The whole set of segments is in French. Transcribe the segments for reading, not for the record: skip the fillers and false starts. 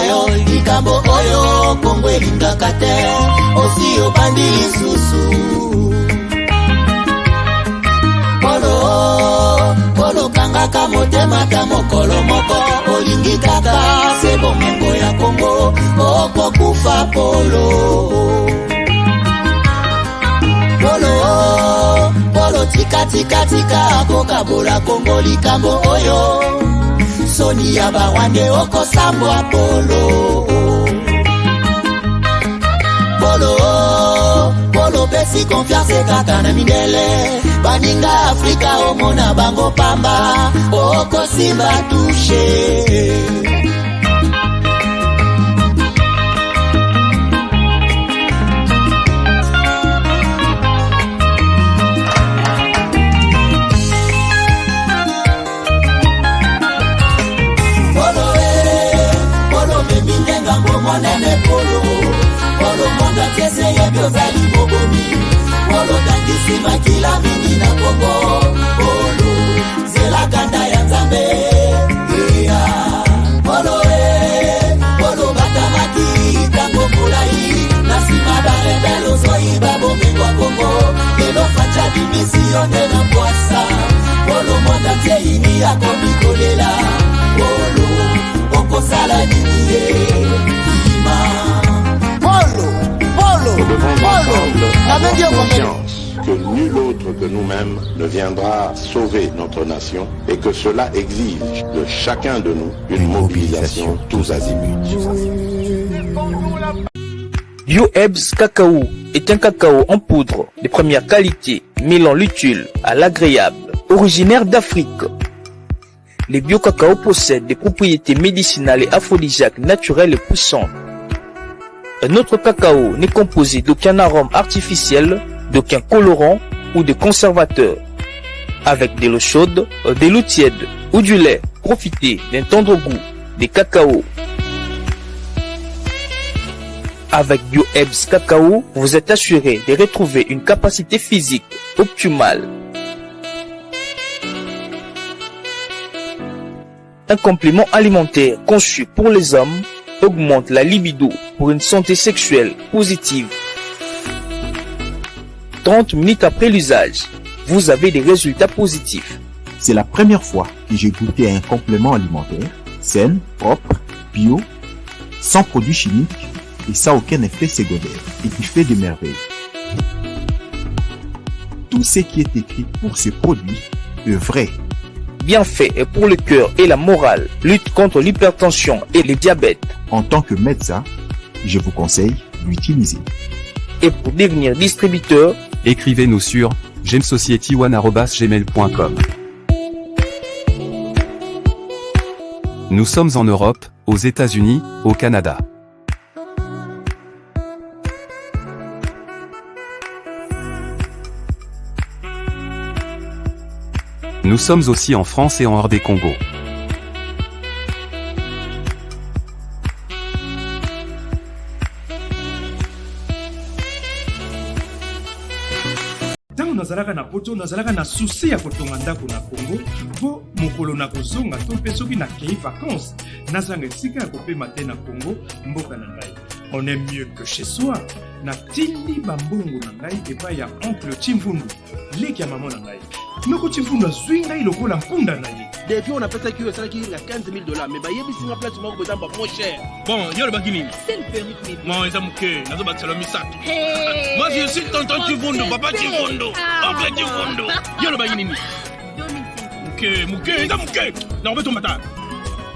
yo likambo oyo Kongo elingaka te osi obandi lisusu Polo kangaka motema ta mokolo moko olingi kaka se bomengo ya Kongo okokufa Polo tika akokabola Kongo likambo oyo soni ya bawande okosambwa Polo pesi confiance kaka na mindele baninga Afrika omona bango pamba okosimba touche Polo monda kese ya biozali bobomi Polo tangisi makila mingi na Kongo Polo zela kanda ya Nzambe Polo batamaki tango mulai Nasima barebelo zoi babomengwa Kongo Lelo facha dimisione na poasa Polo monda teini ya komikolela Polo okosala nini Nous devons ensemble avoir conscience que nul autre que nous-mêmes ne viendra sauver notre nation et que cela exige de chacun de nous une mobilisation tous azimuts. Bio-Ebs Cacao est un cacao en poudre de première qualité, mêlant l'utile à l'agréable, originaire d'Afrique. Les bio-cacao possèdent des propriétés médicinales et aphrodisiaques naturelles et puissantes. Un autre cacao n'est composé d'aucun arôme artificiel, d'aucun colorant ou de conservateur. Avec de l'eau chaude, de l'eau tiède ou du lait, profitez d'un tendre goût des cacao. Avec Bio-Ebs Cacao, vous êtes assuré de retrouver une capacité physique optimale. Un complément alimentaire conçu pour les hommes augmente la libido pour une santé sexuelle positive. 30 minutes après l'usage, vous avez des résultats positifs. C'est la première fois que j'ai goûté à un complément alimentaire sain, propre, bio, sans produits chimiques et sans aucun effet secondaire et qui fait des merveilles. Tout ce qui est écrit pour ce produit est vrai. Bienfait est pour le cœur et la morale, lutte contre l'hypertension et le diabète. En tant que médecin, je vous conseille d'utiliser. Et pour devenir distributeur, écrivez-nous sur gemsociety1@gmail.com. Nous sommes en Europe, aux États-Unis, au Canada. Nous sommes aussi en France et en hors des Congo. Tango nazalaka na poto nazalaka na souci ya kotonga ndako na Congo po mokolo na kozonga to pe soki na kei vacances nazanga esika ya kopema te na Congo mboka na ngai. On est mieux que chez soi. Na tindi bambongo na ngai epai ya oncle Chimfundu leki ya mama na ngai. Noko Chimfundu azwi ngai lokola mpunda na ye. Depuis on a fait ça qui est $15 000 mais bah yebi singa place moko bezamba moins cher. Bon, yo le bakini. C'est le permis. Moi ezamuke nazo bakisala misato. Moi je suis tonton Chimfundu, papa Chimfundu, oncle Chimfundu. Yo le bakini. Muke ezamuke. Na obeto mata.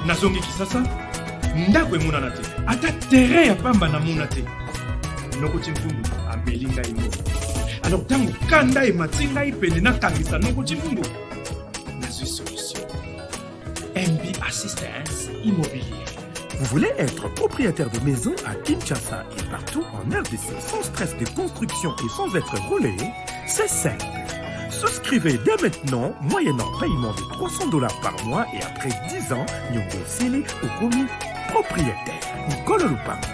Nazongi kisasa. Ndako emonana te. Ata terrain ya pamba na mona te. Noko Chimfundu ameli ngai ngo. Alors tango kanda e matinga ipende na kangisa Noko Chimfundu. Nazui solution. MB Assistance Immobilier. Vous voulez être propriétaire de maison à Kinshasa et partout en RDC sans stress de construction et sans être relayé? C'est simple. Souscrivez dès maintenant, moyennant paiement de $300 par mois et après 10 ans, Nyongo Sili ou commis propriétaire. Nkolo Lupango.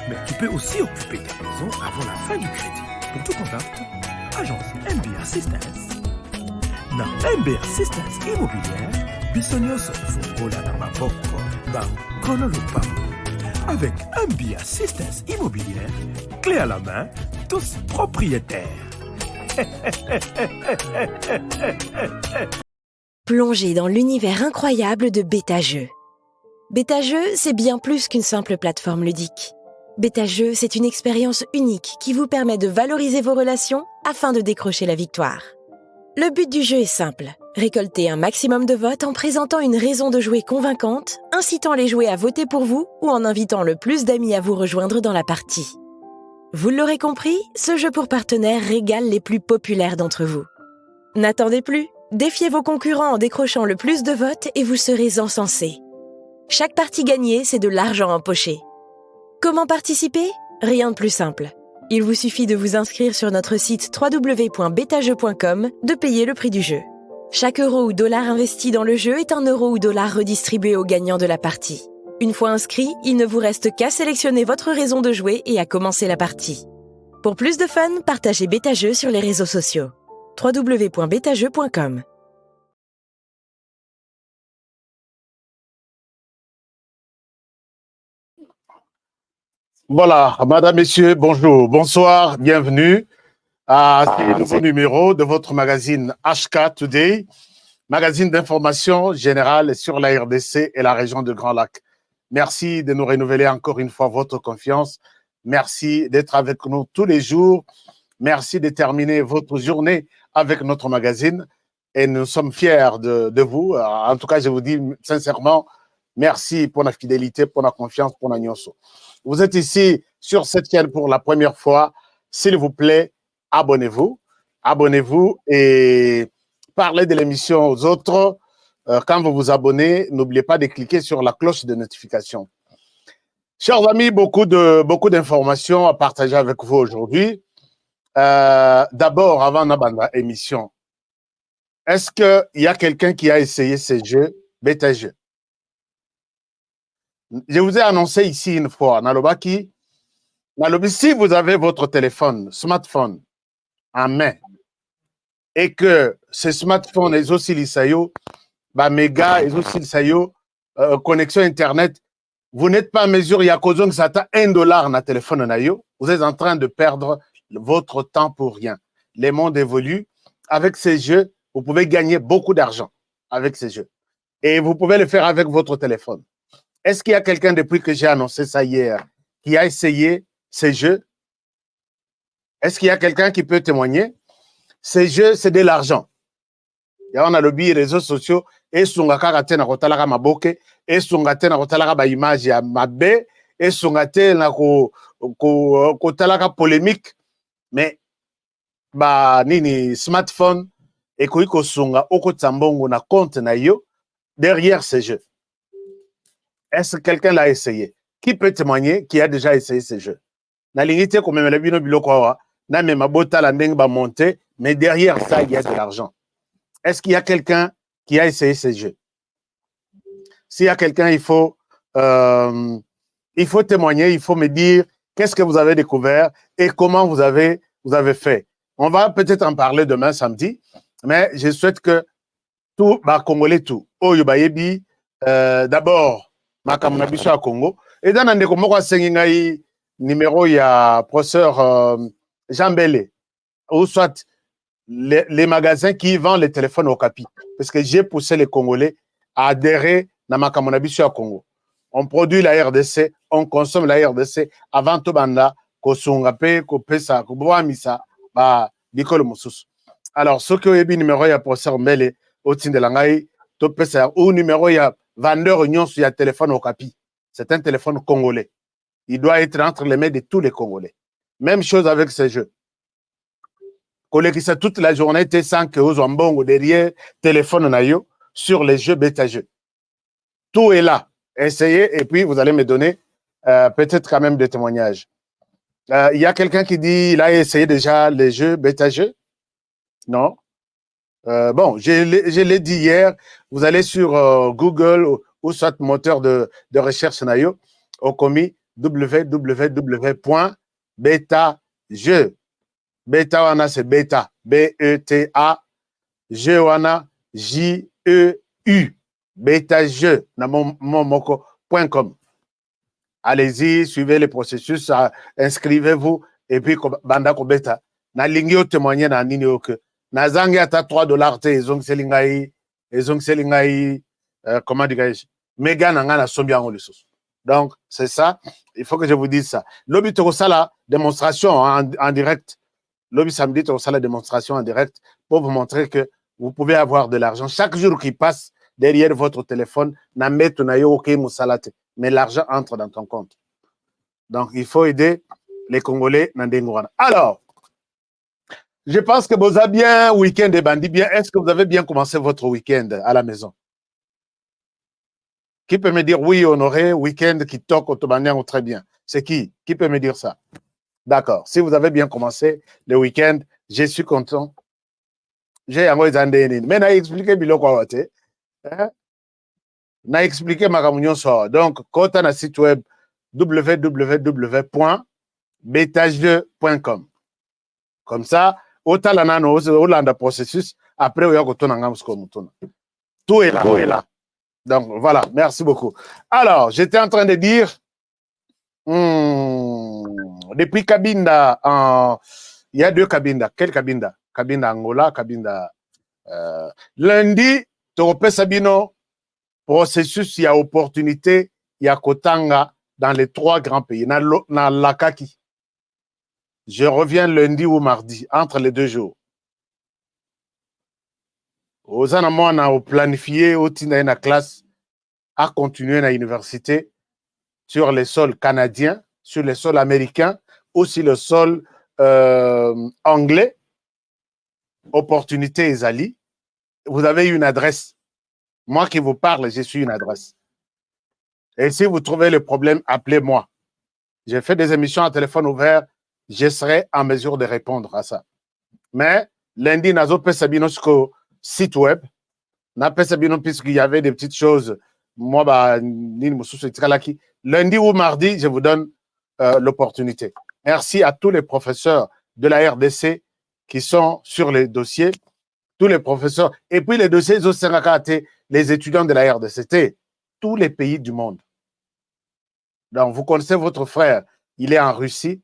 Mais tu peux aussi occuper ta maison avant la fin du crédit. Pour tout contact, agence MB Assistance. Dans MB Assistance Immobilière, Bissonioso Fungola na Maboko, Nkolo Lupango. Avec Ambia Assistance Immobilière, clé à la main, tous propriétaires. Plongez dans l'univers incroyable de BetaJeux. BetaJeux, c'est bien plus qu'une simple plateforme ludique. BetaJeux, c'est une expérience unique qui vous permet de valoriser vos relations afin de décrocher la victoire. Le but du jeu est simple, récolter un maximum de votes en présentant une raison de jouer convaincante, incitant les joueurs à voter pour vous ou en invitant le plus d'amis à vous rejoindre dans la partie. Vous l'aurez compris, ce jeu pour partenaires régale les plus populaires d'entre vous. N'attendez plus, défiez vos concurrents en décrochant le plus de votes et vous serez encensés. Chaque partie gagnée, c'est de l'argent empoché. Comment participer ? Rien de plus simple. Il vous suffit de vous inscrire sur notre site www.betajeu.com, de payer le prix du jeu. Chaque euro ou dollar investi dans le jeu est un euro ou dollar redistribué aux gagnants de la partie. Une fois inscrit, il ne vous reste qu'à sélectionner votre raison de jouer et à commencer la partie. Pour plus de fun, partagez BetaJeux sur les réseaux sociaux. www.betajeu.com. Voilà, madame, messieurs, bonjour, bonsoir, bienvenue à ce nouveau numéro de votre magazine HK Today, magazine d'information générale sur la RDC et la région de Grand Lac. Merci de nous renouveler encore une fois votre confiance. Merci d'être avec nous tous les jours. Merci de terminer votre journée avec notre magazine et nous sommes fiers de vous. En tout cas, je vous dis sincèrement, merci pour la fidélité, pour la confiance, pour la nyonso. Vous êtes ici sur cette chaîne pour la première fois. S'il vous plaît, abonnez-vous. Abonnez-vous et parlez de l'émission aux autres. Quand vous vous abonnez, n'oubliez pas de cliquer sur la cloche de notification. Chers amis, beaucoup d'informations à partager avec vous aujourd'hui. D'abord, avant d'abandonner l'émission, est-ce qu'il y a quelqu'un qui a essayé ces jeux BetaJeux? Je vous ai annoncé ici une fois, Nalobaki, si vous avez votre téléphone, smartphone en main, et que ce smartphone est aussi l'ISAYO, méga, est aussi l'ISAYO, connexion Internet, vous n'êtes pas à mesure, il y a cause que ça t'a $1 dans le téléphone, vous êtes en train de perdre votre temps pour rien. Le monde évolue. Avec ces jeux, vous pouvez gagner beaucoup d'argent avec ces jeux. Et vous pouvez le faire avec votre téléphone. Est-ce qu'il y a quelqu'un, depuis que j'ai annoncé ça hier, qui a essayé ces jeux? Est-ce qu'il y a quelqu'un qui peut témoigner? Ces jeux, c'est de l'argent. On a le billet réseaux sociaux, et sungaka na kotalaka maboke, et sungate na kotalaka ba image ya mabe, et sungate na kotalaka polémique, mais nini smartphone, et ko sunga oko tsambongo na compte na yo derrière ces jeux. Est-ce que quelqu'un l'a essayé? Qui peut témoigner qui a déjà essayé ces jeux? Na lingité comme le bino biloko wa, na même bota la ndeng ba monter, mais derrière ça il y a de l'argent. Est-ce qu'il y a quelqu'un qui a essayé ces jeux? S'il y a quelqu'un, il faut témoigner, il faut me dire qu'est-ce que vous avez découvert et comment vous avez fait. On va peut-être en parler demain samedi, mais je souhaite que tout Congolais tout. D'abord makamuna biso à Congo et dans un moko asengi ngai numéro ya professeur Jean Bélé ou soit les magasins qui vendent les téléphones au capi parce que j'ai poussé les Congolais à adhérer na makamuna biso à Congo. On produit la RDC, on consomme la RDC avant tout banda ko sunga pe ko pesa ko boamisa ba bikolo mususu. Alors ce que yebi numéro ya professeur Mbele au tindelangai to pesa ou numéro ya vendeur union sur le téléphone au capi. C'est un téléphone congolais. Il doit être entre les mains de tous les Congolais. Même chose avec ces jeux. Collègues, ça toute la journée, t'es sans que aux ambons derrière téléphone naïo sur les jeux BetaJeux. Tout est là. Essayez et puis vous allez me donner peut-être quand même des témoignages. Il y a quelqu'un qui dit il a essayé déjà les jeux BetaJeux? Non. Bon, je l'ai dit hier, vous allez sur Google ou soit moteur de recherche nayo, au commis www.betajeu. Beta wana c'est beta, B-E-T-A, jeu wana J-E-U, betajeu, na momoko.com. Allez-y, suivez les processus, inscrivez-vous, et puis, banda kobeta. Na lingi o témoigner na nini o que. Na zangi ata $3 te, ezong selingai, comment dirais-je, méga nanga na sombi ango lisusu. Donc, c'est ça. Il faut que je vous dise ça. Lobby Torosala, démonstration en direct. Lobby samedi Torosala, démonstration en direct pour vous montrer que vous pouvez avoir de l'argent. Chaque jour qui passe derrière votre téléphone, na meto na yo okay musalate. Mais l'argent entre dans ton compte. Donc, il faut aider les Congolais. Alors, je pense que vous avez bien week-end et bandit bien. Est-ce que vous avez bien commencé votre week-end à la maison? Qui peut me dire oui, Honoré, week-end qui toque au Tobanian très bien? C'est qui? Qui peut me dire ça? D'accord. Si vous avez bien commencé le week-end, je suis content. J'ai un peu mais n'a expliqué bilo quoi wate. N'a expliqué ma réunion ça. Donc, quand on a site web www.betajeu.com. Comme ça, autant la nano, Hollande processus, après, on y a tout est là. Tout est là. Donc, voilà, merci beaucoup. Alors, j'étais en train de dire, depuis Cabinda, il y a 2 Cabinda. Quel Cabinda? Cabinda Angola, Cabinda. Lundi, Toropé Sabino, processus, il y a opportunité, il y a Kotanga dans les 3 grands pays. Dans Lakaki. Je reviens lundi ou mardi, entre les 2 jours. Aux anamons, on a planifié, au la classe, à continuer à l'université sur les sols canadiens, sur les sols américains, aussi le sol anglais. Opportunité Ezali. Vous avez une adresse. Moi qui vous parle, je suis une adresse. Et si vous trouvez le problème, appelez-moi. J'ai fait des émissions à téléphone ouvert. Je serai en mesure de répondre à ça. Mais lundi, Nazo Pesabino sur site web. Na Pesabino, puisqu'il y avait des petites choses. Moi, lundi ou mardi, je vous donne l'opportunité. Merci à tous les professeurs de la RDC qui sont sur les dossiers. Tous les professeurs. Et puis les dossiers, les étudiants de la RDC. C'était tous les pays du monde. Donc, vous connaissez votre frère. Il est en Russie.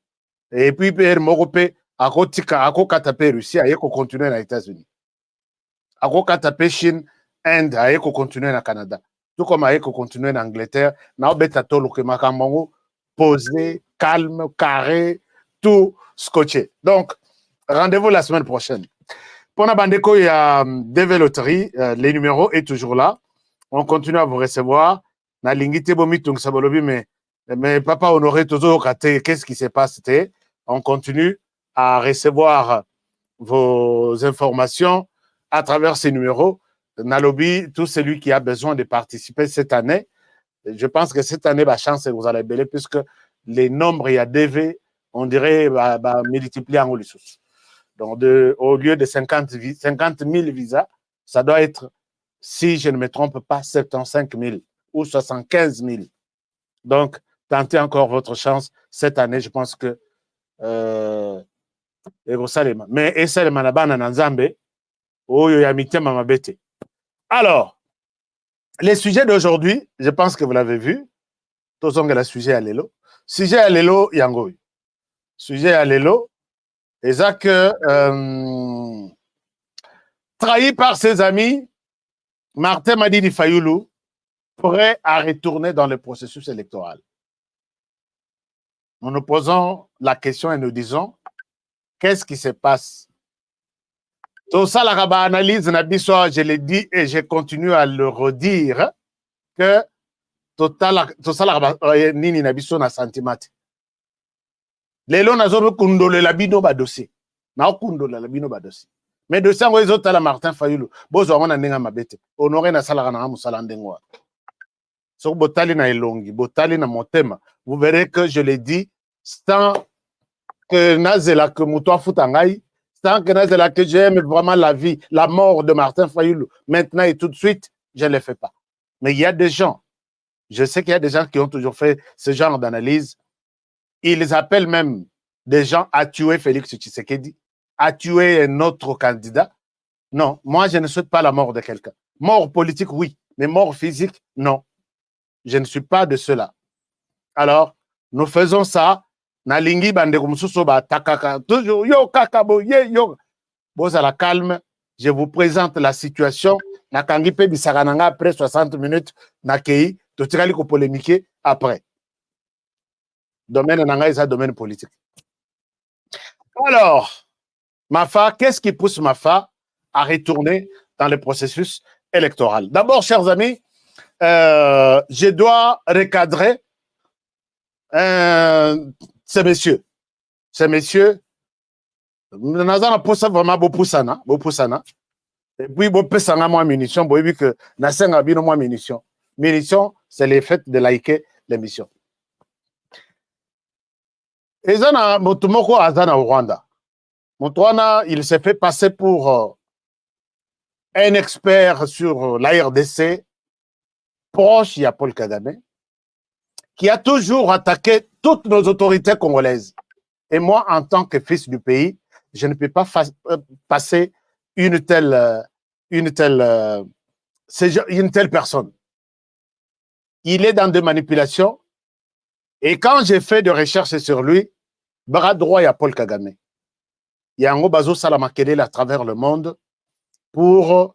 Et puis, Pierre Moropé, à Katapé Russie, à continuer aux États-Unis. À Katapé Chine, Inde, à continuer au Canada. Tout comme à continuer en Angleterre. N'a pas posé, calme, carré, tout scotché. Donc, rendez-vous la semaine prochaine. Pour la Bandeko, il y a DV Loterie. Les numéros est toujours là. On continue à vous recevoir. Na lingité bomi tung sabolobi, mais papa Honoré toujours raté. Qu'est-ce qui s'est passé? On continue à recevoir vos informations à travers ces numéros. Nalobi, tout celui qui a besoin de participer cette année, je pense que cette année, chance, vous allez bêler, puisque les nombres, il y a DV, on dirait, multiplier en Olissus. Donc, au lieu de 50 000 visas, ça doit être, si je ne me trompe pas, 75 000 ou 75 000. Donc, tentez encore votre chance cette année. Je pense que mais alors, les sujets d'aujourd'hui, je pense que vous l'avez vu. Tous ont le sujet à l'élo. Sujet à l'élo, Yangoy. Sujet à l'élo, et ça que trahi par ses amis, Martin Madidi Fayoulou prêt à retourner dans le processus électoral. Nous nous posons la question et nous disons, qu'est-ce qui se passe? Tout ça, la analyse, je l'ai dit et je continue à le redire, que tout ça, la nini nabiso na sentimate. Lelo nazo kundole la bino ba dossier. Na kundole la bino ba dossier. Mais dossier ngo ezota la Martin Fayoulou. Bozo wana ndinga mabete. Honoré na sala na musala ndengwa. So botali na elongi, botali na motema. Vous verrez que je l'ai dit sans que Nazela que Moutoua Foutangaï, sans que Nazela que j'aime vraiment la vie, la mort de Martin Fayoulou, maintenant et tout de suite, je ne le fais pas. Mais il y a des gens, je sais qu'il y a des gens qui ont toujours fait ce genre d'analyse. Ils appellent même des gens à tuer Félix Tshisekedi, à tuer un autre candidat. Non, moi je ne souhaite pas la mort de quelqu'un. Mort politique, oui, mais mort physique, non. Je ne suis pas de ceux-là. Alors, nous faisons ça. Nalingi bande kumsuso ba takaka. Toujours yo kakabo yo. Bon, à la calme. Je vous présente la situation. Nakangi pe bisakananga après 60 minutes. Nakei. Totikali ko polémiquer après. Domaine nanga est un domaine politique. Alors, Mafa, qu'est-ce qui pousse Mafa à retourner dans le processus électoral? D'abord, chers amis, je dois recadrer ces messieurs. Ces messieurs, nous avons vraiment beaucoup sana. Et puis, beaucoup sana moins munitions. Vous voyez que nous avons moins munitions. Munitions, c'est le fait de liker l'émission. Et ça, Motumoko Azana au Rwanda. Moutouana, il s'est fait passer pour un expert sur la RDC, proche à Paul Kagame, qui a toujours attaqué toutes nos autorités congolaises. Et moi, en tant que fils du pays, je ne peux pas passer une telle personne. Il est dans des manipulations. Et quand j'ai fait des recherches sur lui, bras droit, il y a Paul Kagame. Il y a un bazo Salamakelele à travers le monde pour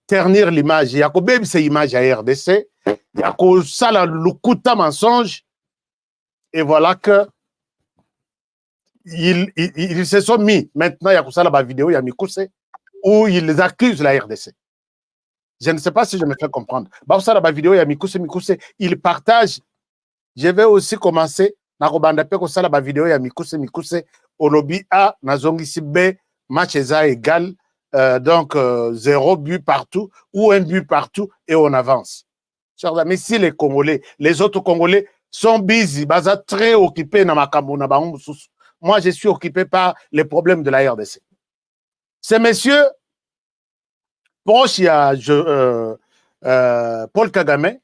ternir l'image. Il y a même ces images à RDC. Il y a ça le kuta mensonge. Et voilà que ils se sont mis. Maintenant, il y a ça la vidéo, il y a Mikousse, où ils accusent la RDC. Je ne sais pas si je me fais comprendre. Ça la vidéo, il y a Mikousse, ils partagent. Je vais aussi commencer. La vidéo, il y a Mikousse, au lobby A, Nazongisi B, match égal. Donc, 0 but partout ou 1 but partout et on avance. Chers amis, si les Congolais, les autres Congolais sont busy, très occupés dans ma Cameroun, moi je suis occupé par les problèmes de la RDC. Ces messieurs, proches, il y a Paul Kagame,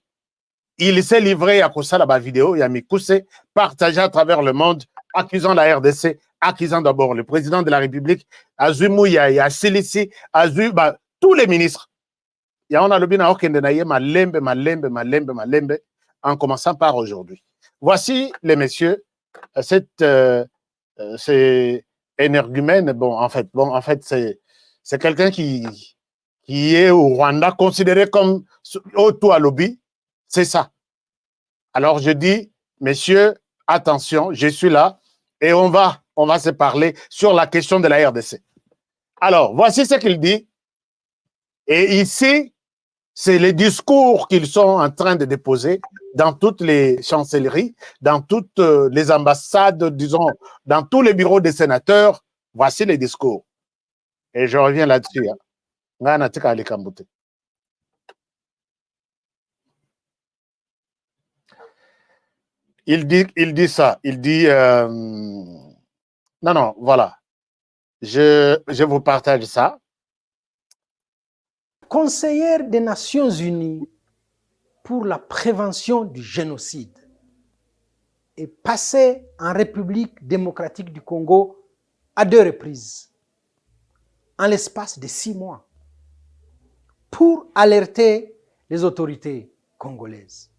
il s'est livré à Kosa la vidéo, il y a Mikousse, partagé à travers le monde, accusant la RDC, accusant d'abord le président de la République, Azui Mouya, il y a Silici, Azui, tous les ministres. Il y a on a le bina okendenaye malembe, en commençant par aujourd'hui. Voici les messieurs, c'est énergumène, en fait, c'est quelqu'un qui est au Rwanda considéré comme auto à lobby, c'est ça. Alors je dis, messieurs, attention, je suis là et on va se parler sur la question de la RDC. Alors, voici ce qu'il dit. Et ici, c'est les discours qu'ils sont en train de déposer dans toutes les chancelleries, dans toutes les ambassades, disons, dans tous les bureaux des sénateurs. Voici les discours. Et je reviens là-dessus. Il dit ça. Il dit... non, voilà. Je vous partage ça. Conseillère des Nations Unies pour la prévention du génocide est passée en République démocratique du Congo à 2 reprises, en l'espace de 6 mois, pour alerter les autorités congolaises.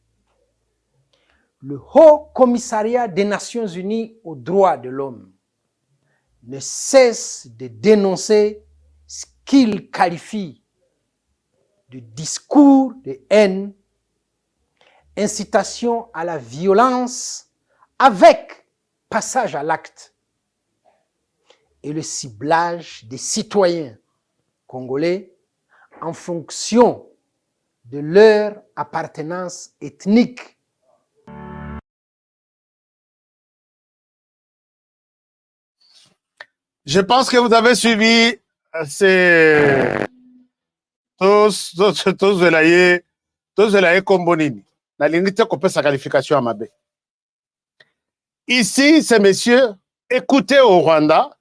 Le Haut Commissariat des Nations Unies aux droits de l'homme ne cesse de dénoncer ce qu'il qualifie de discours de haine, incitation à la violence avec passage à l'acte et le ciblage des citoyens congolais en fonction de leur appartenance ethnique. Je pense que vous avez suivi tous velaye kombonini. Na lingite kopé sa qualification à Mabé. Ici, ces messieurs, écoutez au Rwanda,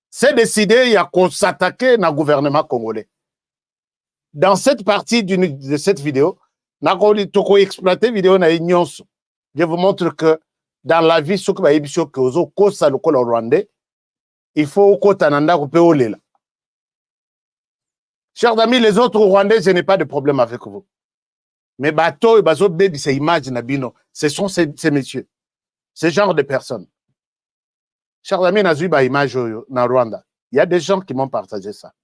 c'est décidé, il y a qu'on s'attaquer au gouvernement congolais. Dans cette partie de cette vidéo, je vous montre que dans la vie, il faut que chers amis, les autres Rwandais, je n'ai pas de problème avec vous. Mais bateau et bateau de ces images nabino, ce sont ces messieurs, ce genre de personnes. Chers amis, Nazuba image na Rwanda. Il y a des gens qui m'ont partagé ça.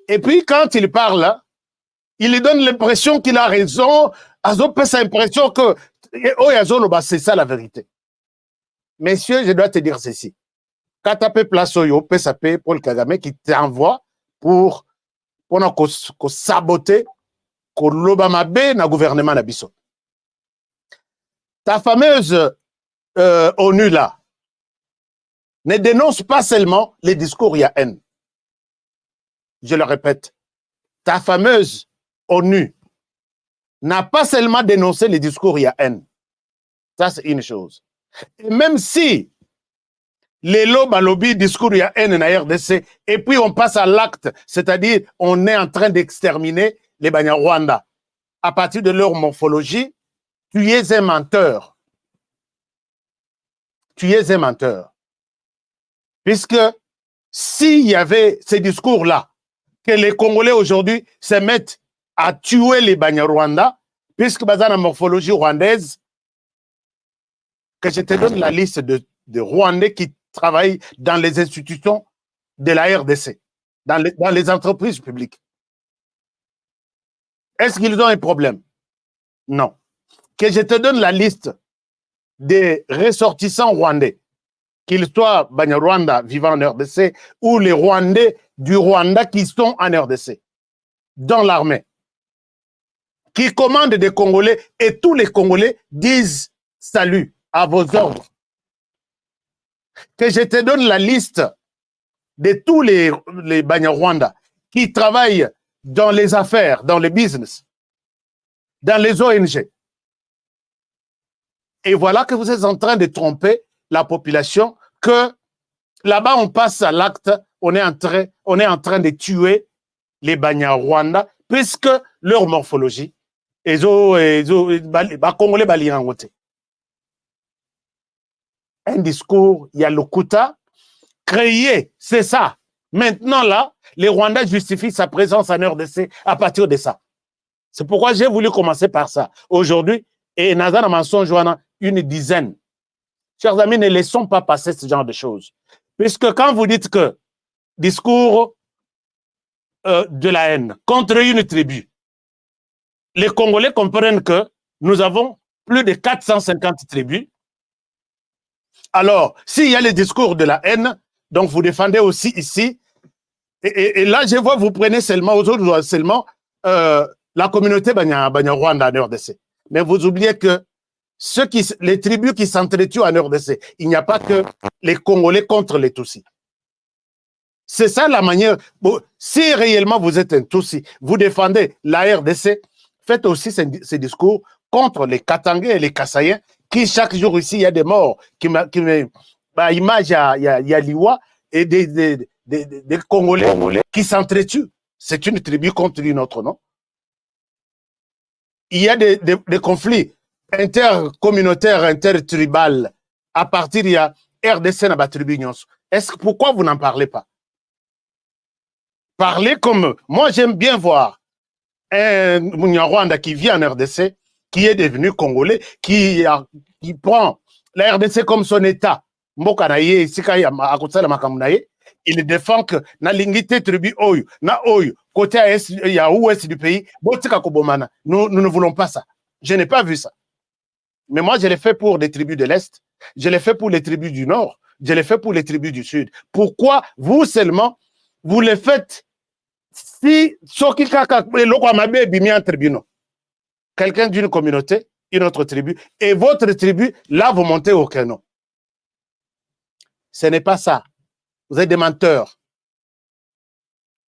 Et puis quand il parle, il lui donne l'impression qu'il a raison. Azo peut cette impression que c'est ça la vérité. Messieurs, je dois te dire ceci. Quand tu as place au PSAP, Paul Kagame, qui t'envoie pour saboter l'Obamabe na gouvernement Nabiso. Ta fameuse ONU là ne dénonce pas seulement les discours il y a haine. Je le répète. Ta fameuse ONU n'a pas seulement dénoncé les discours il y a haine. Ça, c'est une chose. Et même si les lobby discours il y a haine na RDC, et puis on passe à l'acte, c'est-à-dire on est en train d'exterminer les Banyarwanda. À partir de leur morphologie, tu es un menteur. Tu es un menteur. Puisque s'il y avait ces discours-là, que les Congolais aujourd'hui se mettent à tuer les Banyarwanda, puisque dans la morphologie rwandaise, que je te donne la liste de Rwandais qui travaillent dans les institutions de la RDC, dans les entreprises publiques. Est-ce qu'ils ont un problème? Non. Que je te donne la liste des ressortissants rwandais, qu'ils soient Banyarwanda vivant en RDC ou les Rwandais du Rwanda qui sont en RDC, dans l'armée, qui commandent des Congolais et tous les Congolais disent salut à vos ordres. Que je te donne la liste de tous les Banyarwanda qui travaillent dans les affaires, dans les business, dans les ONG. Et voilà que vous êtes en train de tromper la population, que là-bas on passe à l'acte, on est en train de tuer les Banyarwanda, puisque leur morphologie, Congolais balien wote. Un discours, il y a le Kuta, créé, c'est ça. Maintenant là, les Rwandais justifient sa présence en RDC à partir de ça. C'est pourquoi j'ai voulu commencer par ça. Aujourd'hui, et Nazana mensonge, une dizaine. Chers amis, ne laissons pas passer ce genre de choses. Puisque quand vous dites que discours de la haine contre une tribu, les Congolais comprennent que nous avons plus de 450 tribus. Alors, s'il y a les discours de la haine, donc vous défendez aussi ici, et là, je vois, vous prenez seulement, aux autres, seulement la communauté Banyarwanda en RDC. Mais vous oubliez que les tribus qui s'entretuent en RDC, il n'y a pas que les Congolais contre les Tutsis. C'est ça la manière. Bon, si réellement vous êtes un Tutsi, vous défendez la RDC, faites aussi ces discours contre les Katangais et les Kassaïens, qui chaque jour ici, il y a des morts, image, il y a Liwa et des Congolais qui s'entretuent. C'est une tribu contre une autre, non? Il y a des conflits intercommunautaires, intertribales. À partir, il y a RDC na ba tribu nyonso. Pourquoi vous n'en parlez pas? Parlez comme... Moi, j'aime bien voir un Munyarwanda qui vit en RDC, qui est devenu Congolais, qui prend la RDC comme son État. Il défend que na lingité tribu oyo, na oyo, côté est, il y a ouest du pays, nous ne voulons pas ça. Je n'ai pas vu ça. Mais moi, je l'ai fait pour les tribus de l'Est, je l'ai fait pour les tribus du Nord, je l'ai fait pour les tribus du Sud. Pourquoi vous seulement, vous le faites si quelqu'un d'une communauté, une autre tribu, et votre tribu, là, vous montez au canon. Ce n'est pas ça. Vous êtes des menteurs.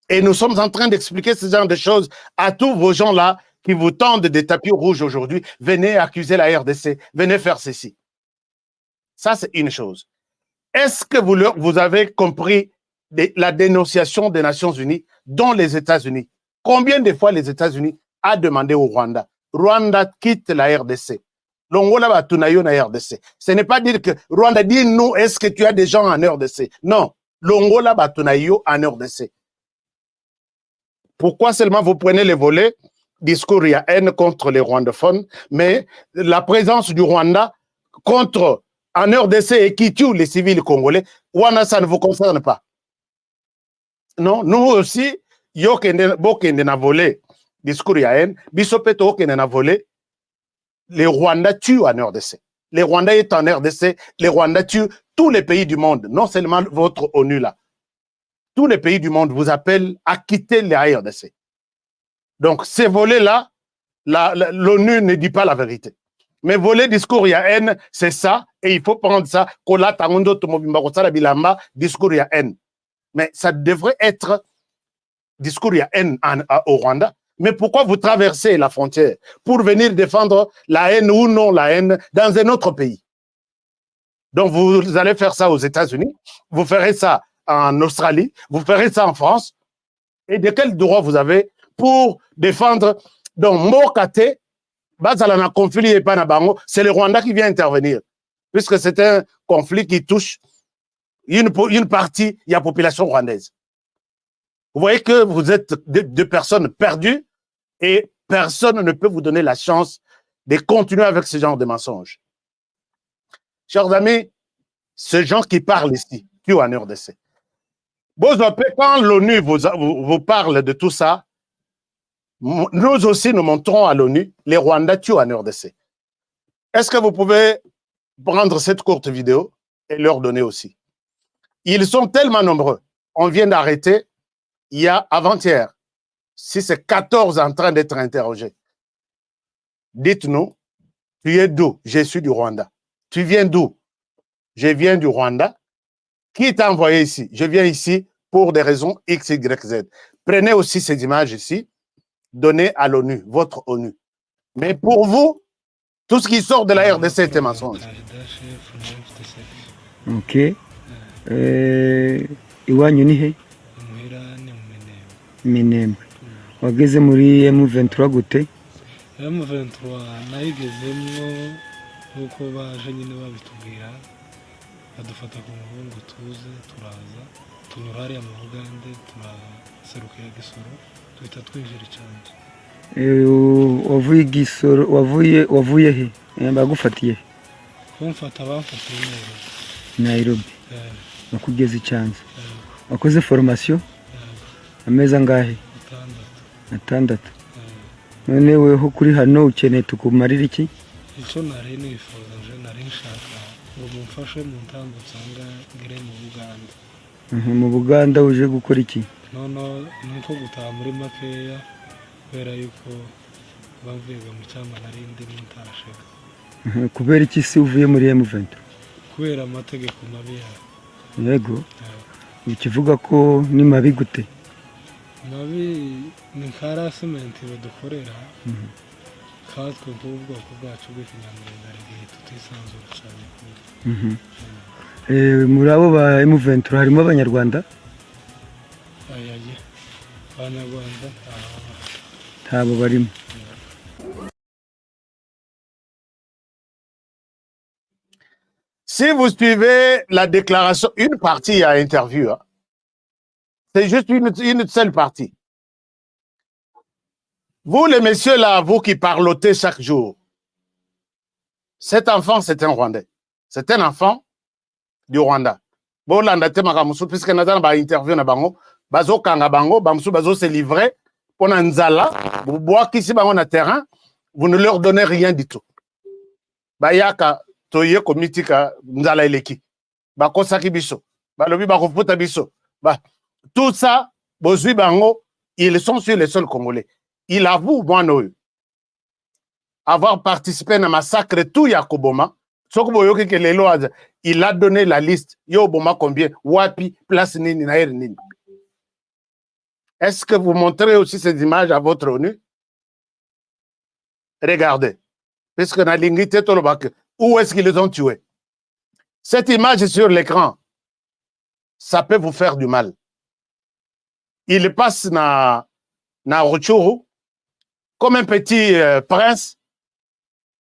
Et nous sommes en train d'expliquer ce genre de choses à tous vos gens-là qui vous tendent des tapis rouges aujourd'hui. Venez accuser la RDC, venez faire ceci. Ça, c'est une chose. Est-ce que vous avez compris la dénonciation des Nations Unies, dont les États-Unis? Combien de fois les États-Unis a demandé au Rwanda? Rwanda quitte la RDC. L'Ongola va tunayo na RDC. Ce n'est pas dire que Rwanda dit nous, est-ce que tu as des gens en RDC? Non. L'Ongola va tunayo en RDC. Pourquoi seulement vous prenez les volets discours il y a haine contre les rwandophones, mais la présence du Rwanda contre en RDC et qui tue les civils congolais, ça ne vous concerne pas. Non, nous aussi, bokende na volé discours il y a haine, bisopeto okende na volé, les Rwandais tuent en RDC. Les Rwandais sont en RDC, les Rwandais tuent tous les pays du monde, non seulement votre ONU là. Tous les pays du monde vous appellent à quitter les RDC. Donc, ces volets-là, l'ONU ne dit pas la vérité. Mais voler discours il y a haine, c'est ça, et il faut prendre ça, discours il y a haine. Mais ça devrait être discours il y a haine au Rwanda. Mais pourquoi vous traversez la frontière pour venir défendre la haine ou non la haine dans un autre pays? Donc, vous allez faire ça aux États-Unis, vous ferez ça en Australie, vous ferez ça en France. Et de quel droit vous avez pour défendre donc Mokate, Bazalana conflit et Panabango, c'est le Rwanda qui vient intervenir, puisque c'est un conflit qui touche une partie de la population rwandaise. Vous voyez que vous êtes deux personnes perdues et personne ne peut vous donner la chance de continuer avec ce genre de mensonges. Chers amis, ce gens qui parlent ici, qui ont en RDC, quand l'ONU vous parle de tout ça, nous aussi nous montrons à l'ONU les Rwandais tuent en RDC. Est-ce que vous pouvez prendre cette courte vidéo et leur donner aussi? Ils sont tellement nombreux. On vient d'arrêter, il y a avant-hier, si c'est 14 en train d'être interrogés. Dites-nous, tu es d'où? Je suis du Rwanda. Tu viens d'où? Je viens du Rwanda. Qui t'a envoyé ici? Je viens ici pour des raisons X, Y, Z. Prenez aussi ces images ici, donnez à l'ONU, votre ONU. Mais pour vous, tout ce qui sort de la RDC est un mensonge. Ok. Iwanyu ni he? Minembwe. Wageze muri M23 gute? M23 nayigezemwo nuko baje nyine babitubwira badufata ku muhungu tuze turaza tunyura hariya mu Bugande turaserukira Gisoro tuhita twinjira cyane. Wavuye Gisoro wavuye he? Bagufatiye? Kumfata bamfatiye Nairobi. Nakugeze icyanza. Wakoze formation? Amezi angahe? 6. None weho kuri hano ukeneye tukumarira iki? Icyo nari nifuza nje nari nshaka ngo mumfashe mu ntambo nsanga ngere mu Buganda. Mu Buganda uje gukora iki? Nono nuko gutaha muri makeya kubera yuko bavuga mu cyama nari ndi mutashe. Kubera iki si uvuye muri M23? Kubera amategeko mabi ya. Yego. Ukivuga ko ni mabi gute? Mabi ni harassment badukorera. Katwe ubwoko bwacu bw'ikinyamwuga igihe tutisanzura cyane. Muri abo ba M23 harimo abanyarwanda? Ayaye. Abanyarwanda ntabo barimo. Si vous suivez la déclaration, une partie à interview, hein, c'est juste une seule partie. Vous, les messieurs là, vous qui parlotez chaque jour, cet enfant, c'est un Rwandais. C'est un enfant du Rwanda. Bon, là, puisque nous avons interview na bango, bazo kanga bango, bamsou bazo se livrer, pour nzala, vous boire qui si bango na terrain, vous ne leur donnez rien du tout. Bayaka, toye komitika nzala eleki. Bakosaki biso. Balobi bakofuta biso. Tout ça, bozui bango, ils sont sur les sols congolais. Il avoue, moi, avoir participé à un massacre tout Yakoboma. Il a donné la liste. Yoboma combien? Wapi, place nini, naer nini. Est-ce que vous montrez aussi ces images à votre ONU? Regardez. Puisque na lingité tolobak, où est-ce qu'ils les ont tués? Cette image sur l'écran, ça peut vous faire du mal. Il passe na Rutshuru comme un petit prince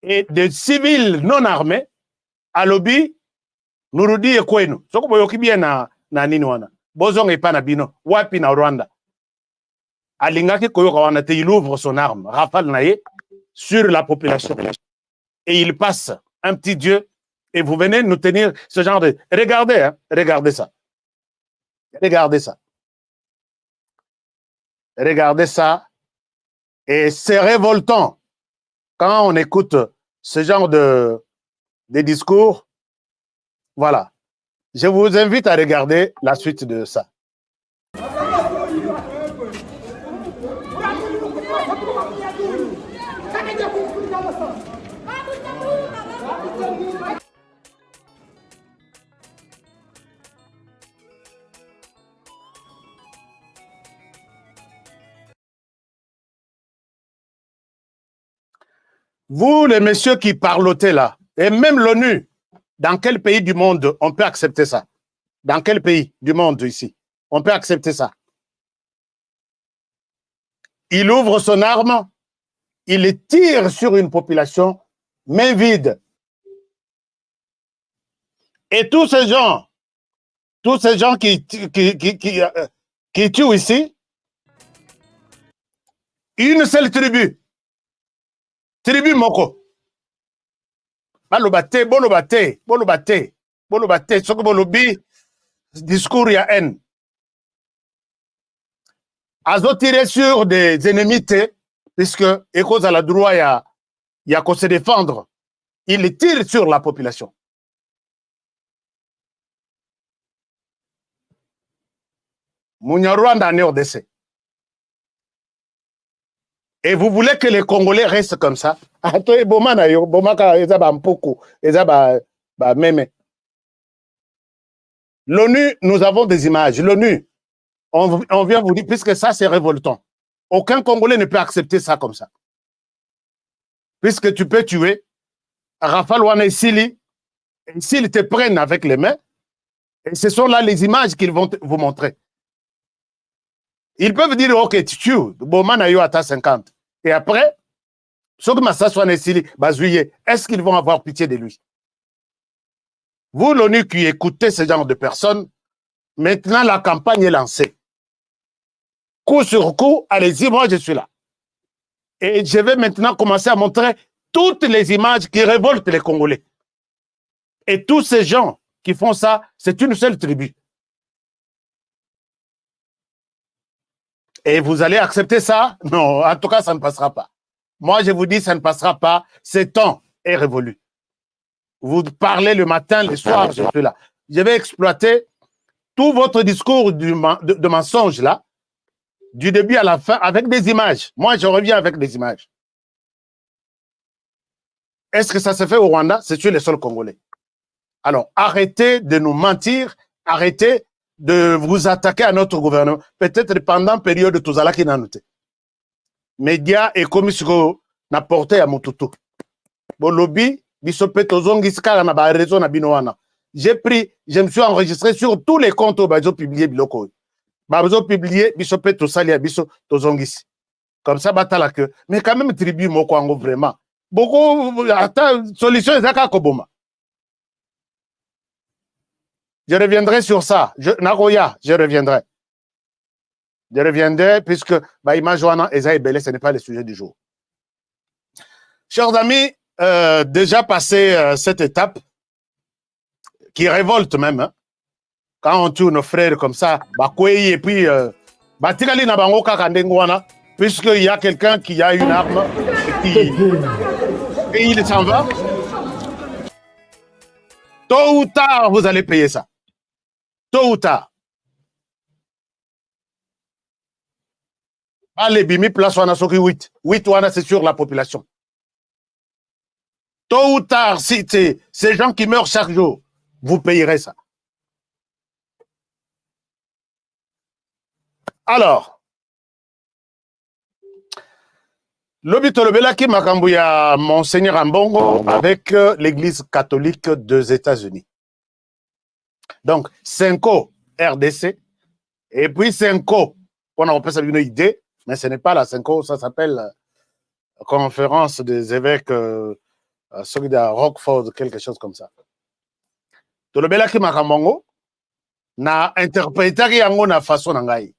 et des civils non armés à lobby Nurudi et Kwenu. Soko boyoki bien na nini wana. Bozong et Panabino, wapi na Rwanda. alingaki koyoka wana te, il ouvre son arme, rafale naye sur la population. Et il passe un petit Dieu, et vous venez nous tenir ce genre de... Regardez, hein, regardez ça. Regardez ça. Regardez ça. Et c'est révoltant quand on écoute ce genre de discours. Voilà. Je vous invite à regarder la suite de ça. Vous, les messieurs qui parlotez là, et même l'ONU, dans quel pays du monde on peut accepter ça? Dans quel pays du monde ici on peut accepter ça? Il ouvre son arme, il tire sur une population, main vide. Et tous ces gens qui tuent ici, une seule tribu moko. Bolobate, ce que bolobi, discours ya haine. Azo tiré sur des ennemis, puisque, et cause à la droit, il y a qu'à se défendre. Il tire sur la population. Munyarwanda en RDC. Et vous voulez que les Congolais restent comme ça? L'ONU, nous avons des images. L'ONU, on vient vous dire, puisque ça c'est révoltant. Aucun Congolais ne peut accepter ça comme ça. Puisque tu peux tuer, Rafale Wana et Sili, s'ils te prennent avec les mains, et ce sont là les images qu'ils vont vous montrer. Ils peuvent dire, ok, tu tues, Bomana yo ata 50. Et après, est-ce qu'ils vont avoir pitié de lui? Vous, l'ONU qui écoutez ce genre de personnes, maintenant la campagne est lancée. Coup sur coup, allez-y, moi je suis là. Et je vais maintenant commencer à montrer toutes les images qui révoltent les Congolais. Et tous ces gens qui font ça, c'est une seule tribu. Et vous allez accepter ça? Non, en tout cas, ça ne passera pas. Moi, je vous dis, ça ne passera pas. Ce temps est révolu. Vous parlez le matin, le soir, je suis là. Je vais exploiter tout votre discours de mensonge là, du début à la fin, avec des images. Moi, je reviens avec des images. Est-ce que ça se fait au Rwanda? C'est sur les sols congolais. Alors, arrêtez de nous mentir, arrêtez de vous attaquer à notre gouvernement. Peut-être pendant la période de Tozala qui n'a noté. Média et commission n'a porté à Motutu. Bolobi, bisopé tozongi skala na ba raison na binoana. J'ai pris, je me suis enregistré sur tous les comptes où ils ont publié biloko. Ils ont publié bisopé tosali à biso tozongi. Comme ça, batala que. Mais quand même, tribu mokwango vraiment. Beaucoup, attends, solution ezaka koboma. Je reviendrai sur ça. Nagoya, je reviendrai. Je reviendrai puisque Baïma Eza Ebele, ce n'est pas le sujet du jour. Chers amis, déjà passé cette étape qui révolte même, hein, quand on tue nos frères comme ça, et puis Batikali na bango kakandengwana, puisqu'il y a quelqu'un qui a une arme et il s'en va. Tôt ou tard, vous allez payer ça. Tôt ou tard. Allez, bimi place wana soki 8. 8 wana c'est sur la population. Tôt ou tard, si c'est ces gens qui meurent chaque jour, vous payerez ça. Alors, Lobitolobelaki Makambouya, Monseigneur Ambongo, avec l'Église catholique des États-Unis. Donc, 5 RDC, et puis 5 on a appelé une idée, mais ce n'est pas la 5 ça s'appelle Conférence des évêques Solida Rockford, quelque chose comme ça. Tolobelaki Makambongo, na interprété yango na façon nangai.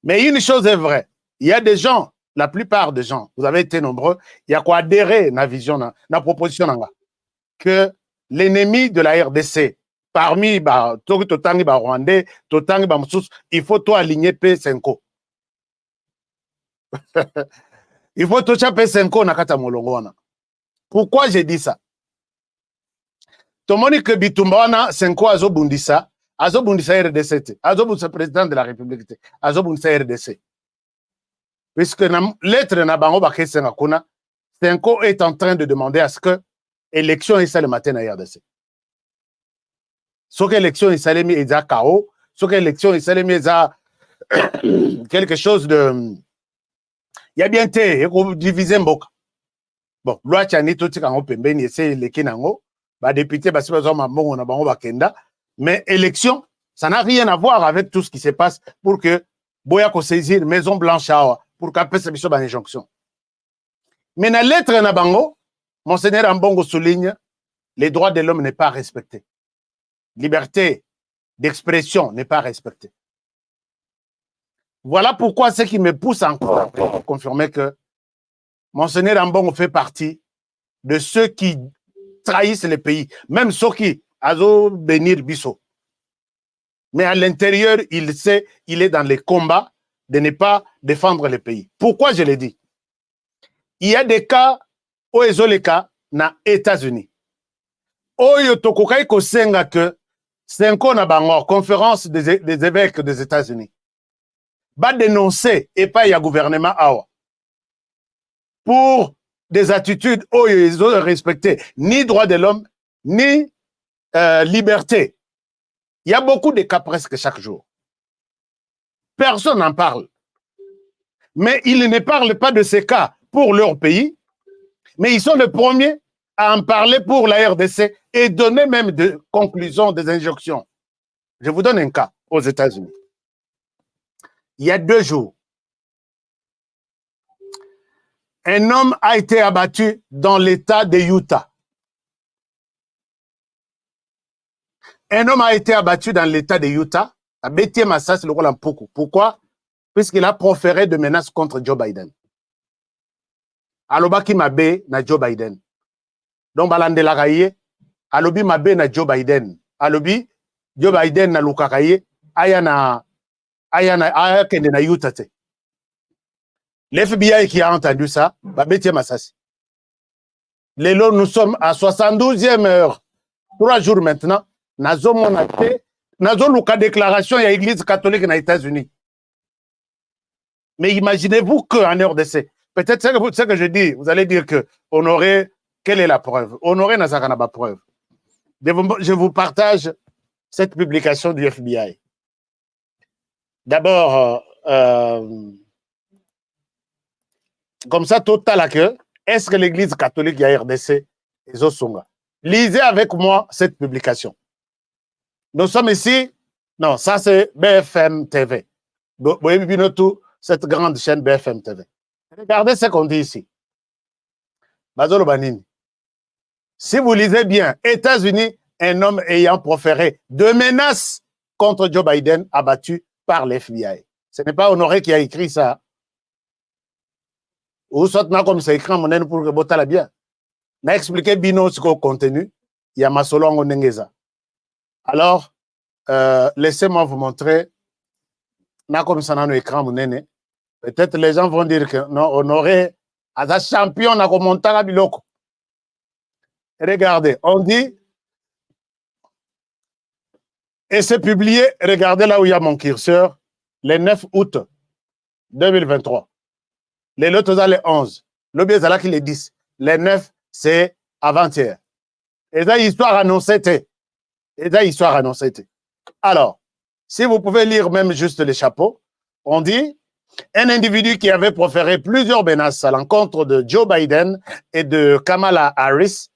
Mais une chose est vraie, il y a des gens, la plupart des gens, vous avez été nombreux, il y a quoi adhérer à la vision, à la proposition que l'ennemi de la RDC, parmi les Rwandais, il faut toi aligner P5. Il faut toi P5 nakata molongona. Pourquoi j'ai dit ça? Tomoni que Bitumba 5 azobundisa RDC, azobundisa président de la République, azobundisa RDC. Puisque la lettre na bango ba kesenga kuna, Senko est en train de demander à ce que élection est le matin à RDC. Ce que l'élection est salée est à chaos, ce que l'élection est salée est à quelque chose de il y a bien été divisé mboka. Bon, loi chani tout quand on peut ben essayer les kinango, ba député ba sibazo mamongo na bango ba kenda, mais élection, ça n'a rien à voir avec tout ce qui se passe pour que boya ko saisir Maison Blanche pour qu'après ça biso ba injonction. Mais dans la lettre na bango, Monseigneur Ambongo souligne les droits de l'homme n'est pas respecté. Liberté d'expression n'est pas respectée. Voilà pourquoi ce qui me pousse encore à confirmer que Monseigneur Ambongo fait partie de ceux qui trahissent le pays, même ceux qui azo bénir biso. Mais à l'intérieur, il sait, il est dans les combats de ne pas défendre le pays. Pourquoi je l'ai dit? Il y a des cas où ils ont les cas dans les États-Unis. Oyo tokokai kosenga que Senko na bango, conférence des évêques des États-Unis, va dénoncer et pas y a gouvernement awa pour des attitudes où ils ont respecté ni droits de l'homme ni liberté. Il y a beaucoup de cas presque chaque jour. Personne n'en parle. Mais ils ne parlent pas de ces cas pour leur pays, mais ils sont les premiers à en parler pour la RDC et donner même des conclusions, des injonctions. Je vous donne un cas aux États-Unis. Il y a 2 jours, un homme a été abattu dans l'État de Utah. Un homme a été abattu dans l'État de Utah, à Bétier Massas, le rôle en Poko. Pourquoi? Puisqu'il a proféré de menaces contre Joe Biden. Aloba ki mabe na Joe Biden. Donc, balandela kaye, alobi mabe na Joe Biden. Alobi, Joe Biden na luka kaye, aya kende na Utah te. L'FBI qui a entendu ça, Bétier Massas. Lélo, nous sommes à 72e heure. 3 jours maintenant. Nazo monate, nazo luka déclaration, il y a l'église catholique aux États-Unis. Mais imaginez-vous qu'en RDC, peut-être ce que je dis, vous allez dire que Honoré, quelle est la preuve? Honoré n'a pas preuve. Je vous partage cette publication du FBI. D'abord, comme ça, total à que, est-ce que l'église catholique à RDC est Osonga? Lisez avec moi cette publication. Nous sommes ici, non, ça c'est BFM TV. Cette grande chaîne BFM TV. Regardez ce qu'on dit ici. Bazolo Banini. Si vous lisez bien, États-Unis, un homme ayant proféré 2 menaces contre Joe Biden abattu par l'FBI. Ce n'est pas Honoré qui a écrit ça. Ou soit comme c'est écrit en monnaie pour que Botala bien. N'a expliqué Bino ce qu'on contenu. Il y a Masolongo Nengeza. Alors, laissez-moi vous montrer. N'a comme ça dans l'écran monnaie. Peut-être les gens vont dire que non, Honoré, à sa champion, n'a comme montagne biloko. Regardez, on dit, et c'est publié, regardez là où il y a mon curseur, le 9 août 2023. Les lots les 11. Le biais là qui les 10. Les 9, c'est avant-hier. Et ça, histoire annoncée. Et ça, histoire annoncée. Alors, si vous pouvez lire même juste les chapeaux, on dit, un individu qui avait proféré plusieurs menaces à l'encontre de Joe Biden et de Kamala Harris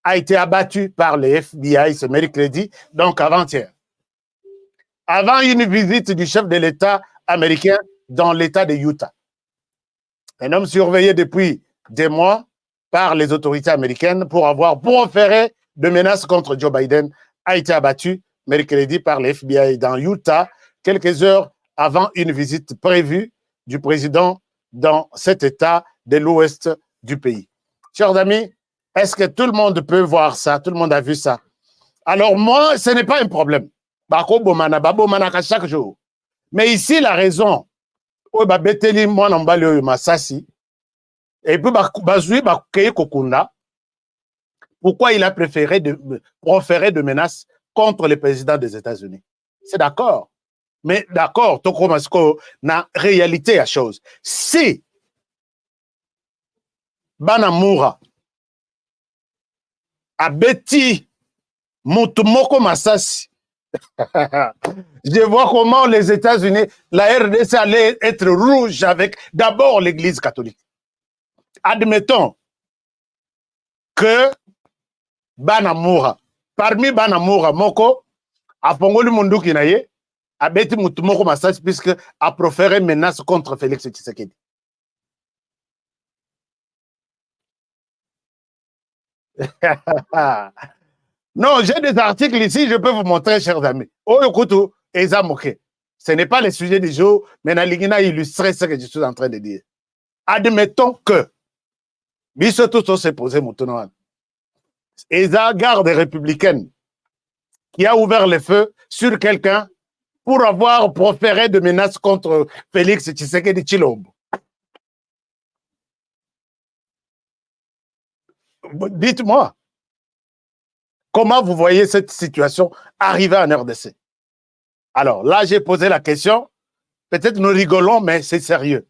a été abattu par les FBI ce mercredi, donc avant-hier. Avant une visite du chef de l'État américain dans l'État de Utah. Un homme surveillé depuis des mois par les autorités américaines pour avoir proféré de menaces contre Joe Biden a été abattu mercredi par les FBI dans Utah, quelques heures avant une visite prévue du président dans cet état de l'ouest du pays. Chers amis, est-ce que tout le monde peut voir ça? Tout le monde a vu ça? Alors moi, ce n'est pas un problème. Chaque jour. Mais ici, la raison, et puis pourquoi il a préféré proférer de menaces contre le président des États-Unis? C'est d'accord. Mais d'accord, na réalité à chose. Si Banamura a bêti Mutumoko Masasi, je vois comment les États-Unis, la RDC allait être rouge avec d'abord l'Église catholique. Admettons que Banamura, parmi Banamura, Moko, a Pongoli Munduki Naye, a bêti Mutumoko Masasi puisque a proféré menace contre Félix Tshisekedi. Non, j'ai des articles ici, je peux vous montrer, chers amis. Oyokutu, Eza Moke. Ce n'est pas le sujet du jour, mais Naligina illustrer ce que je suis en train de dire. Admettons que Bissoto s'est posé Moutonouan. Eza, garde républicaine, qui a ouvert le feu sur quelqu'un pour avoir proféré de menaces contre Félix Tshisekedi Tshilombo. Dites-moi, comment vous voyez cette situation arriver en RDC? Alors là, j'ai posé la question. Peut-être nous rigolons, mais c'est sérieux.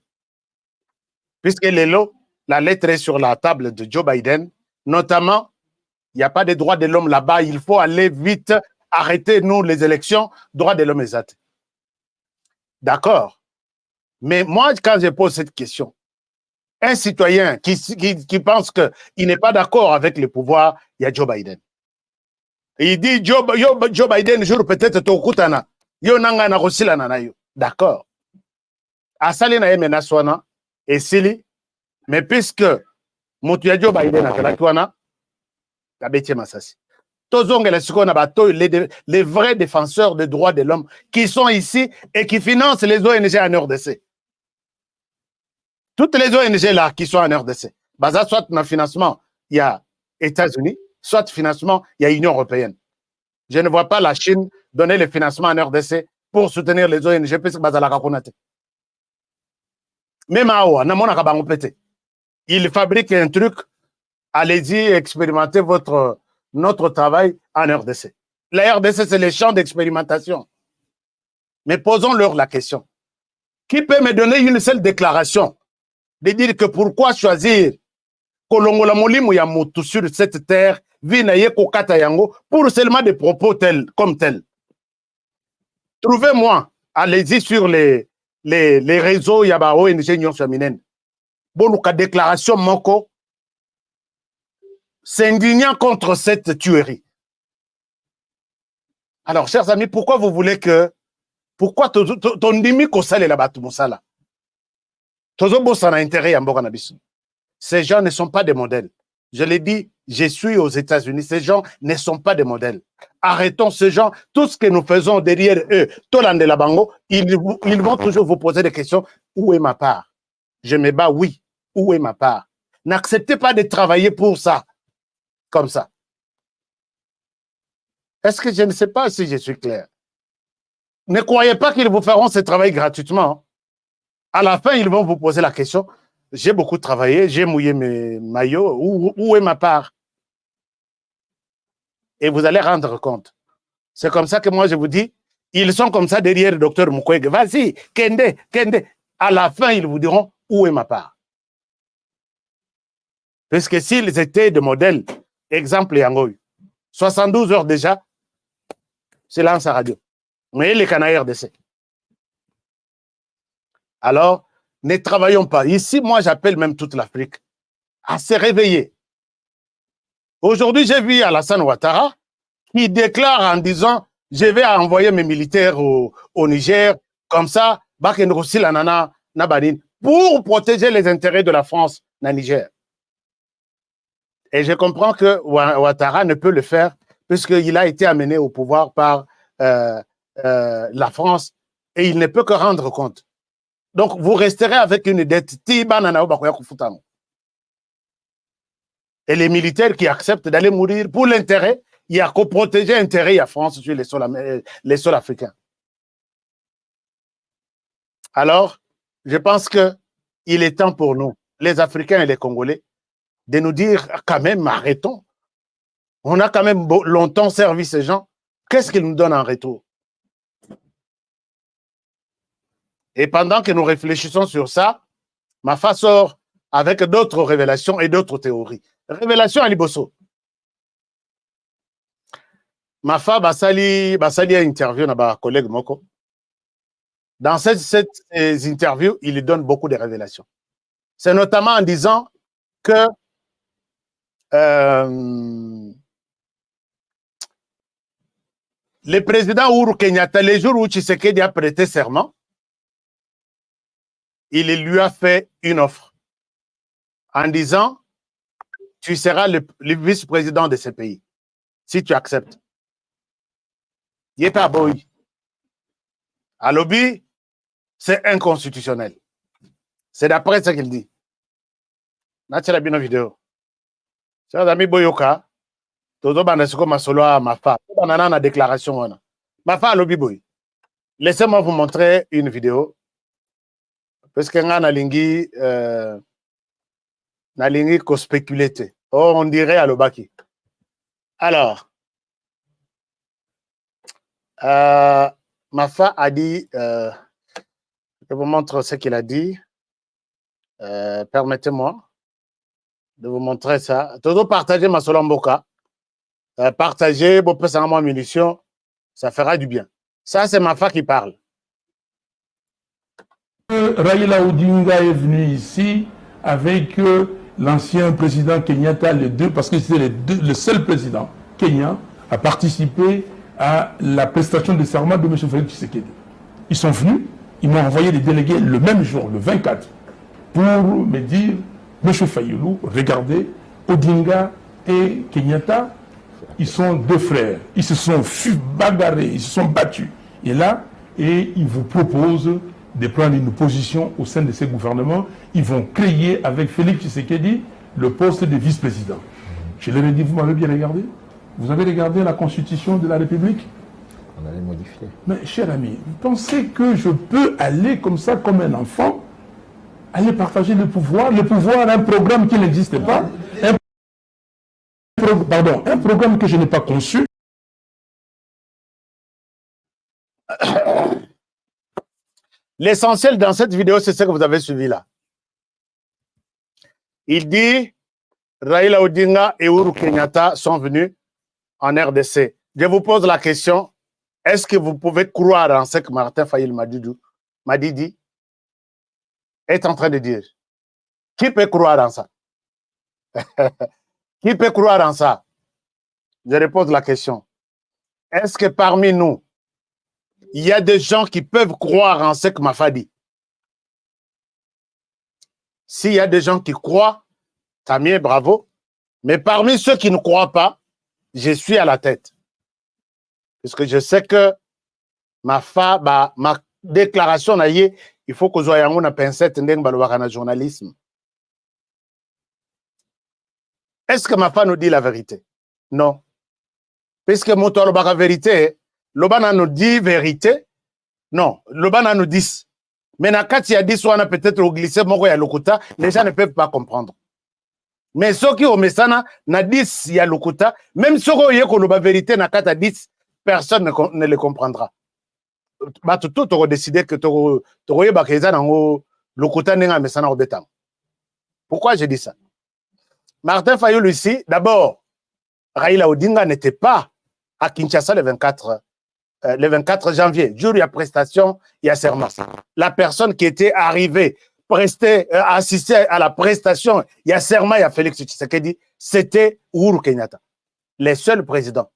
Puisque la lettre est sur la table de Joe Biden, notamment, il n'y a pas de droits de l'homme là-bas, il faut aller vite, arrêter, nous, les élections, droits de l'homme exact. D'accord. Mais moi, quand je pose cette question, un citoyen qui pense qu'il n'est pas d'accord avec le pouvoir, il y a Joe Biden. Il dit Joe Biden, jour peut-être Tokutana, yo nanga na kosila na yo. D'accord. Asali na yemena swana, et sili, mais puisque motu ya Joe Biden a kalatuana, kabeti masasi. Les vrais défenseurs des droits de l'homme qui sont ici et qui financent les ONG en RDC. Toutes les ONG là qui sont en RDC, soit dans le financement, il y a États-Unis, soit financement, il y a Union européenne. Je ne vois pas la Chine donner le financement en RDC pour soutenir les ONG puisque même à il fabrique un truc, allez-y, expérimentez notre travail en RDC. La RDC, c'est les champs d'expérimentation. Mais posons-leur la question. Qui peut me donner une seule déclaration de dire que pourquoi choisir Kolongola Molimu ya mutu sur cette terre, vinaye kokata yango, pour seulement des propos comme tels. Trouvez-moi, allez-y sur les réseaux yaba ONG Union féminine. Boluka déclaration moko s'indignant contre cette tuerie. Alors, chers amis, pourquoi vous voulez que ton dimi kosale la batu mosala? Ces gens ne sont pas des modèles. Je l'ai dit, je suis aux États-Unis. Ces gens ne sont pas des modèles. Arrêtons ces gens. Tout ce que nous faisons derrière eux, Tolande la Bango, ils vont toujours vous poser des questions. Où est ma part? Je me bats, oui. Où est ma part? N'acceptez pas de travailler pour ça. Comme ça. Est-ce que je ne sais pas si je suis clair? Ne croyez pas qu'ils vous feront ce travail gratuitement. À la fin, ils vont vous poser la question. J'ai beaucoup travaillé, j'ai mouillé mes maillots. Où est ma part? Et vous allez rendre compte. C'est comme ça que moi, je vous dis, ils sont comme ça derrière le docteur Mukwege. Vas-y, Kende, Kende. À la fin, ils vous diront, où est ma part? Parce que s'ils étaient de modèles, exemple Yangoy, 72 heures déjà, c'est là en radio. Mais les Canaires d'essai. Alors, ne travaillons pas. Ici, moi, j'appelle même toute l'Afrique à se réveiller. Aujourd'hui, j'ai vu Alassane Ouattara qui déclare en disant « Je vais envoyer mes militaires au Niger, comme ça, pour protéger les intérêts de la France dans le Niger. » Et je comprends que Ouattara ne peut le faire puisqu'il a été amené au pouvoir par la France et il ne peut que rendre compte. Donc, vous resterez avec une dette. Et les militaires qui acceptent d'aller mourir pour l'intérêt, il y a qu'au protéger l'intérêt à France sur les sols africains. Alors, je pense qu'il est temps pour nous, les Africains et les Congolais, de nous dire quand même, arrêtons. On a quand même longtemps servi ces gens. Qu'est-ce qu'ils nous donnent en retour? Et pendant que nous réfléchissons sur ça, Mafa sort avec d'autres révélations et d'autres théories. Révélation à Liboso. Mafa basali a interview na ba collègue Moko. Dans cette interview, il lui donne beaucoup de révélations. C'est notamment en disant que le président Uhuru Kenyatta, les jours où Tshisekedi a prêté serment, il lui a fait une offre en disant tu seras le vice-président de ce pays si tu acceptes. Il n'est pas boy. À lobby, c'est inconstitutionnel. C'est d'après ce qu'il dit. Nathalie Bino vidéo. Chers amis Boyoka, Todo Banasiko Masolo à Mafa. Banana na déclaration. Mafa à lobby boy. Laissez-moi vous montrer une vidéo. Parce que nalingi ko spéculé. Oh, on dirait à l'Obaki. Alors, Mafa a dit, je vous montre ce qu'il a dit. Permettez-moi de vous montrer ça. Todo partager ma Solomboka. Partager, bon, peut moi munitions, ça fera du bien. Ça, c'est Mafa qui parle. Raila Odinga est venu ici avec l'ancien président Kenyatta, les deux, parce que c'était le seul président kenyan à participer à la prestation de serment de M. Félix Tshisekedi. Ils sont venus, ils m'ont envoyé des délégués le même jour, le 24, pour me dire, M. Fayoulou, regardez, Odinga et Kenyatta, ils sont deux frères, ils se sont bagarrés, ils se sont battus. Et là, ils vous proposent de prendre une position au sein de ces gouvernements. Ils vont créer avec Félix Tshisekedi le poste de vice-président. Je leur ai dit, vous m'avez bien regardé? Vous avez regardé la Constitution de la République? On allait modifier. Mais cher ami, vous pensez que je peux aller comme ça, comme un enfant, aller partager le pouvoir un programme qui n'existe pas, un programme que je n'ai pas conçu? L'essentiel dans cette vidéo, c'est ce que vous avez suivi là. Il dit, Raila Odinga et Uhuru Kenyatta sont venus en RDC. Je vous pose la question, est-ce que vous pouvez croire en ce que Martin Fayil Madidi est en train de dire? Qui peut croire en ça? Qui peut croire en ça? Je repose la question. Est-ce que parmi nous, il y a des gens qui peuvent croire en ce que Mafa dit? S'il y a des gens qui croient, tant mieux, bravo. Mais parmi ceux qui ne croient pas, je suis à la tête. Parce que je sais que ma déclaration, il faut que je une pincette dans journalisme. Est-ce que Mafa nous dit la vérité? Non. Puisque moto la vérité, Lobana nous dit vérité. Non, Lobana nous dit. Mais quand il y a 10 ou peut-être au glissé, les gens ne peuvent pas comprendre. Mais ceux qui ont mis ça, na 10, il y a l'okuta. Même ceux qui ont la vérité, na 4 à 10, personne ne le comprendra. Tout a décidé que tu as Pourquoi je dis ça? Martin Fayulu ici, d'abord, Raila Odinga n'était pas à Kinshasa le 24 janvier, jour il y a prestation, il y a serment. La personne qui était arrivée, assister à la prestation, il y a serment, il y a Félix Tshisekedi, c'était Uhuru Kenyatta, les seuls présidents.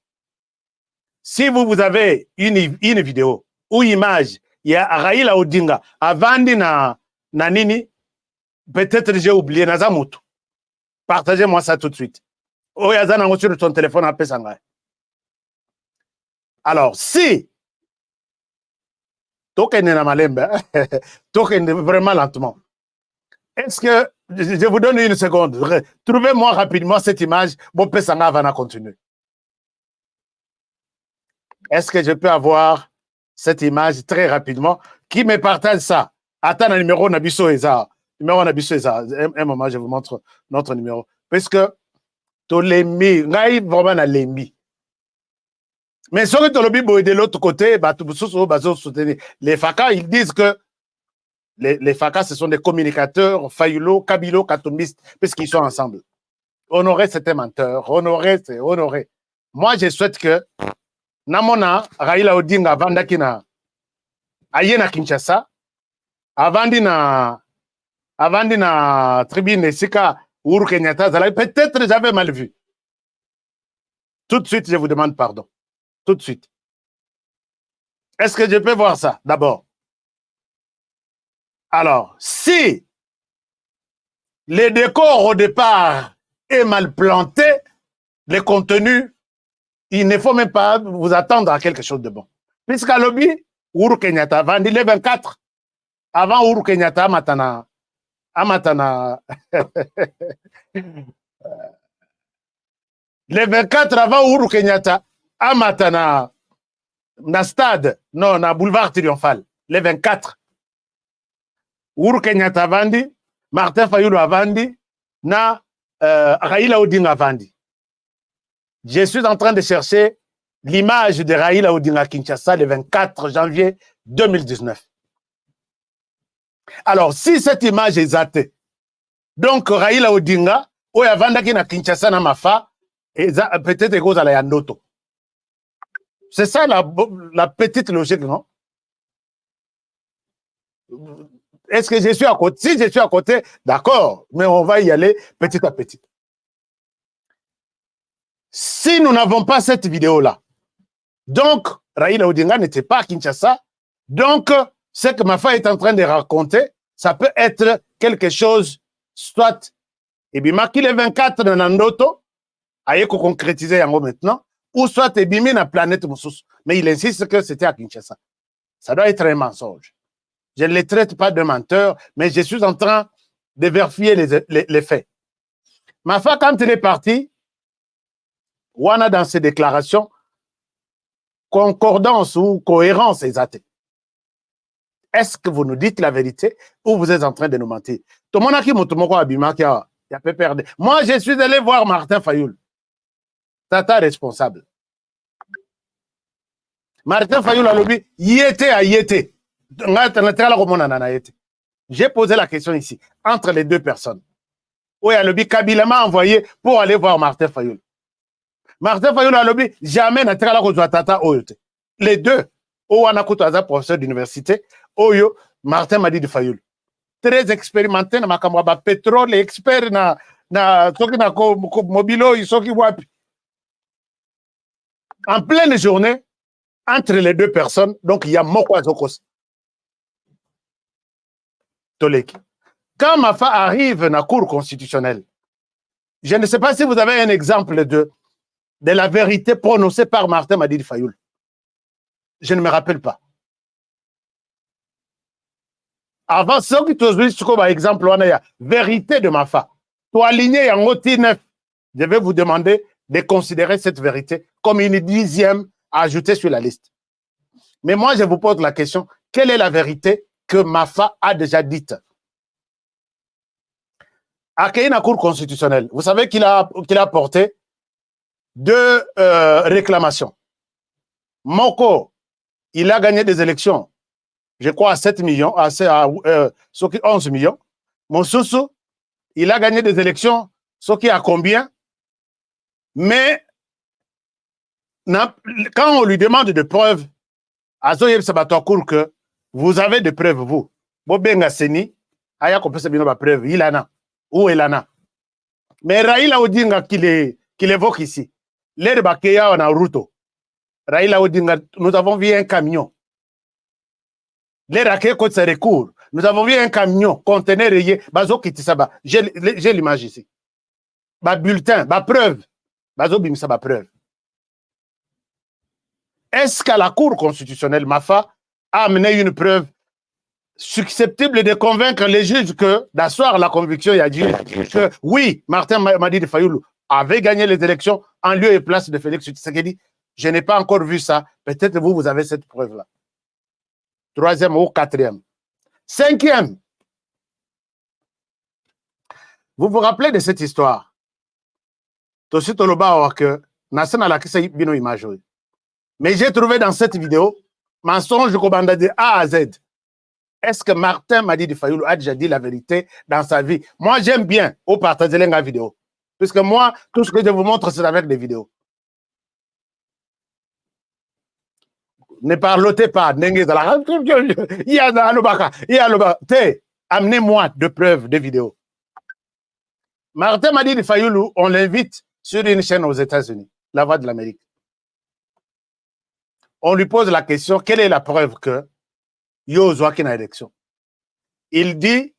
Si vous avez une vidéo ou image, il y a Raila Odinga, avant na nini, peut-être j'ai oublié, Nazamutu. Partagez-moi ça tout de suite. Oyazana sur ton téléphone à Pesanga. Alors, si Token na malembe. Token vraiment lentement. Est-ce que, je vous donne une seconde, trouvez-moi rapidement cette image, bon, Pesanga va continuer. Est-ce que je peux avoir cette image très rapidement? Qui me partage ça? Attends, le numéro Nabiso Eza. Numéro Nabiso Eza. Un moment, je vous montre notre numéro. Parce que, tu l'aimes, vraiment na l'aimes. Mais si tu l'aimes de l'autre côté, les FACA, ils disent que les FACA, ce sont des communicateurs, Fayulo, Kabilo, katomistes, puisqu'ils sont ensemble. Honoré, c'était menteur. Honoré, c'est honoré. Moi, je souhaite que Namona, Raila Odinga, Vandakina, Ayena Kinshasa, Avandina Tribune, Sika, Uhuru Kenyatta, peut-être j'avais mal vu. Tout de suite, je vous demande pardon. Tout de suite. Est-ce que je peux voir ça, d'abord? Alors, si le décor au départ est mal planté, le contenu, il ne faut même pas vous attendre à quelque chose de bon. Puisqu'à lobby, Uhuru Kenyatta, vendit le 24, avant Uhuru Kenyatta, Amatana, le 24 avant Uhuru Kenyatta, Amatana, na stade, non, na boulevard Triomphal, le 24. Uhuru Kenyatta avandi, Martin Fayulu avandi, na Raila Odinga avandi. Je suis en train de chercher l'image de Raila Odinga Kinshasa le 24 janvier 2019. Alors, si cette image est zatée, donc Raila Odinga, ou avandaki na Kinshasa na mafa, peut-être cause à la yandoto. C'est ça la petite logique, non? Est-ce que je suis à côté? Si je suis à côté, d'accord, mais on va y aller petit à petit. Si nous n'avons pas cette vidéo-là, donc Raila Odinga n'était pas à Kinshasa, donc ce que Mafa est en train de raconter, ça peut être quelque chose, soit, et bien, marqué le 24 de Nandoto, aïe qu'on concrétiser yango maintenant, ou soit, et bien, la planète Moussous. Mais il insiste que c'était à Kinshasa. Ça doit être un mensonge. Je ne les traite pas de menteurs, mais je suis en train de vérifier les faits. Mafa, quand il est parti, Wana dans ses déclarations, concordance ou cohérence exacte. Est-ce que vous nous dites la vérité ou vous êtes en train de nous mentir? Moi, je suis allé voir Martin Fayoul. Tata responsable. Martin Fayoul a lobby, y était à y était. J'ai posé la question ici, entre les deux personnes. Oui, lobby, Kabila m'a envoyé pour aller voir Martin Fayoul. Martin Fayoul a lobby, jamais n'a pas la tata oyote. Les deux, Ouanakoutaza, professeur d'université, Oyo, Martin m'a dit de Fayoul. Très expérimenté, na makamwaba pétrole, expert na soki na mobilo, soki wapi. En pleine journée, entre les deux personnes, donc il y a Mokwa Zokos. Toleki. Quand Mafa arrive dans la Cour constitutionnelle, je ne sais pas si vous avez un exemple de la vérité prononcée par Martin Madidi Fayoul. Je ne me rappelle pas. Avant, ce qui te par exemple, on a vérité de Mafa. Toi, aligné en OT 9, je vais vous demander de considérer cette vérité comme une 10e à ajouter sur la liste. Mais moi, je vous pose la question, quelle est la vérité que Mafa a déjà dite? À la Cour constitutionnelle, vous savez qu'il a porté deux réclamations. Moko, il a gagné des élections, je crois à 7 millions, à 11 millions. Monsusu, il a gagné des élections, ce qui a combien? Mais quand on lui demande des preuves, Azoyeb Sabatokour que vous avez des preuves, vous. Bobenga Seni, Aya Kopese Bino ba preuve, il en a. Où il en a? Mais Raila Odinga qui l'évoque ici, l'air Bakeya en Ruto. Raila Odinga, nous avons vu un camion. L'air Akeya côté ses recours. Nous avons vu un camion, conteneur rayé, Bazo Kitisaba. J'ai l'image ici. Ba bulletin, ba preuve. Bazo Bimsa ba preuve. Est-ce qu'à la Cour constitutionnelle, Mafa a amené une preuve susceptible de convaincre les juges que, d'asseoir la conviction, il a dit que oui, Martin Madidi Fayoulou avait gagné les élections en lieu et place de Félix Tshisekedi. Je n'ai pas encore vu ça. Peut-être vous avez cette preuve-là. Troisième ou quatrième. Cinquième. Vous vous rappelez de cette histoire? Toshi Toloba que Nassana la kisa bino image. Mais j'ai trouvé dans cette vidéo mensonge Kobanda de A à Z. Est-ce que Martin Madidi Fayoulou a déjà dit la vérité dans sa vie? Moi, j'aime bien au partager la vidéo. Puisque moi, tout ce que je vous montre, c'est avec des vidéos. Ne parlotez pas. Amenez-moi de preuves de vidéos. Martin Madidi Fayoulou, on l'invite sur une chaîne aux États-Unis, La Voix de l'Amérique. On lui pose la question, quelle est la preuve que Yozo a une élection? Il dit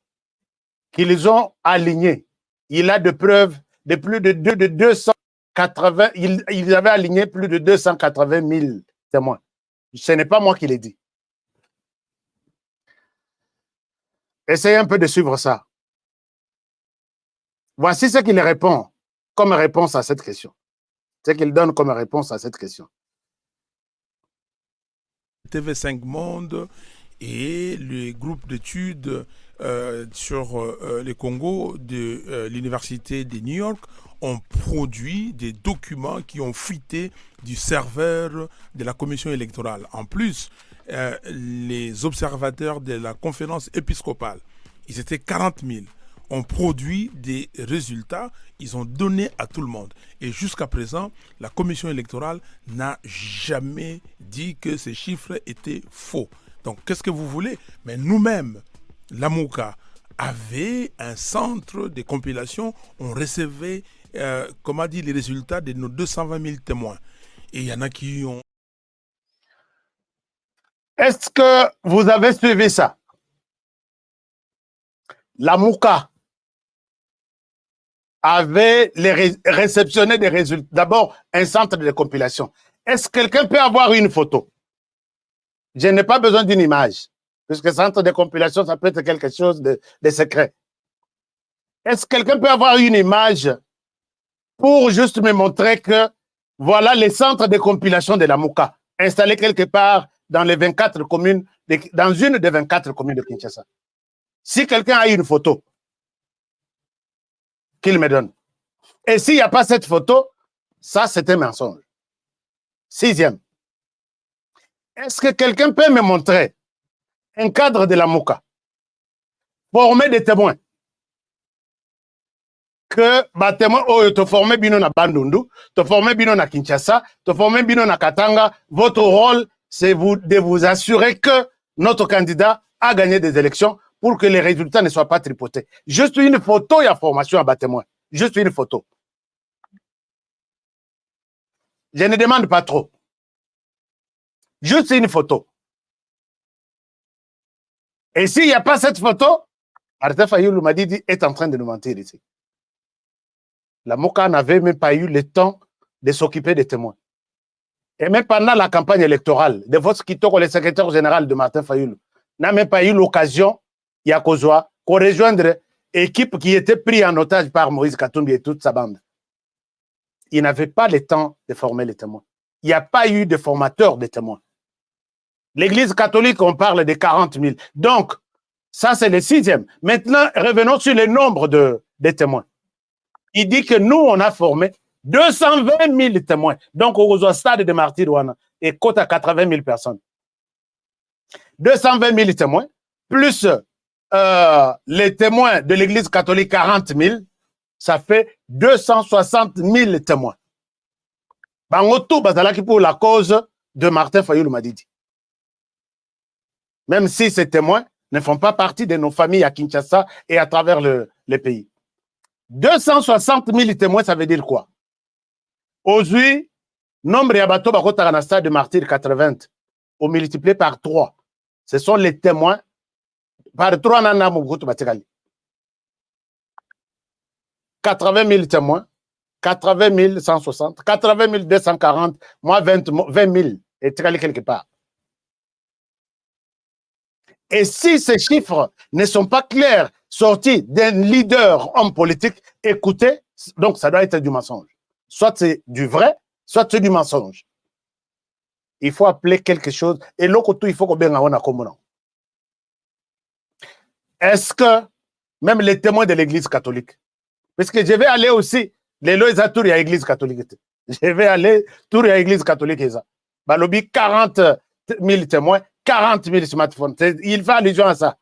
qu'ils ont aligné. Il a de preuves de plus de 280, ils avaient aligné plus de 280 000 témoins. Ce n'est pas moi qui l'ai dit. Essayez un peu de suivre ça. Voici ce qu'il répond comme réponse à cette question. Ce qu'il donne comme réponse à cette question. TV5 Monde et le groupe d'études sur les Congo de l'Université de New York ont produit des documents qui ont fuité du serveur de la commission électorale. En plus, les observateurs de la conférence épiscopale, ils étaient 40 000, ont produit des résultats, ils ont donné à tout le monde. Et jusqu'à présent, la commission électorale n'a jamais dit que ces chiffres étaient faux. Donc, qu'est-ce que vous voulez? Mais nous-mêmes, la Mouka avait un centre de compilation, on recevait, comme a dit, les résultats de nos 220 000 témoins. Et il y en a qui ont... Est-ce que vous avez suivi ça? La Mouka avait réceptionné des résultats. D'abord, un centre de compilation. Est-ce que quelqu'un peut avoir une photo? Je n'ai pas besoin d'une image. Puisque centre de compilation, ça peut être quelque chose de secret. Est-ce que quelqu'un peut avoir une image pour juste me montrer que voilà les centres de compilation de la Mouka installés quelque part dans les 24 communes, dans une des 24 communes de Kinshasa? Si quelqu'un a une photo, qu'il me donne. Et s'il n'y a pas cette photo, ça c'est un mensonge. Sixième. Est-ce que quelqu'un peut me montrer un cadre de la Mouka former des témoins que témoins te former bino na Bandundu, te former bino na Kinshasa, te former bino na Katanga, votre rôle c'est de vous assurer que notre candidat a gagné des élections pour que les résultats ne soient pas tripotés. Juste une photo, il y a formation à témoin. Juste une photo. Je ne demande pas trop. Juste une photo. Et s'il n'y a pas cette photo, Martin Fayoulou Madidi est en train de nous mentir ici. La Mouka n'avait même pas eu le temps de s'occuper des témoins. Et même pendant la campagne électorale, de votre Kitoko, le secrétaire général de Martin Fayoulou, n'a même pas eu l'occasion, Yakozwa, de rejoindre l'équipe qui était prise en otage par Moïse Katumbi et toute sa bande. Il n'avait pas le temps de former les témoins. Il n'y a pas eu de formateur de témoins. L'Église catholique, on parle de 40 000. Donc, ça, c'est le sixième. Maintenant, revenons sur le nombre de témoins. Il dit que nous, on a formé 220 000 témoins. Donc, au stade de Martyrouana, et cote à 80 000 personnes. 220 000 témoins, plus les témoins de l'Église catholique, 40 000, ça fait 260 000 témoins. Bangoto Bazalaki pour la cause de Martin Fayoulou Madidi. Même si ces témoins ne font pas partie de nos familles à Kinshasa et à travers le pays. 260 000 témoins, ça veut dire quoi? Aujourd'hui, nombre Yabato Bakota na stade de martyr 80, au multiplié par 3. Ce sont les témoins par 3 nana Mobutu Batikali. 80 000 témoins, 80 160, 80 240, moi 20 000 et Tikali quelque part. Et si ces chiffres ne sont pas clairs, sortis d'un leader, homme politique, écoutez, donc ça doit être du mensonge. Soit c'est du vrai, soit c'est du mensonge. Il faut appeler quelque chose. Et l'autre, il faut qu'on bien en commun. Est-ce que même les témoins de l'Église catholique, parce que je vais aller aussi, les lois à l'Église catholique, je vais aller tout à l'Église catholique, balobi 40 000 témoins, 40 000 smartphones. Il fait allusion à ça.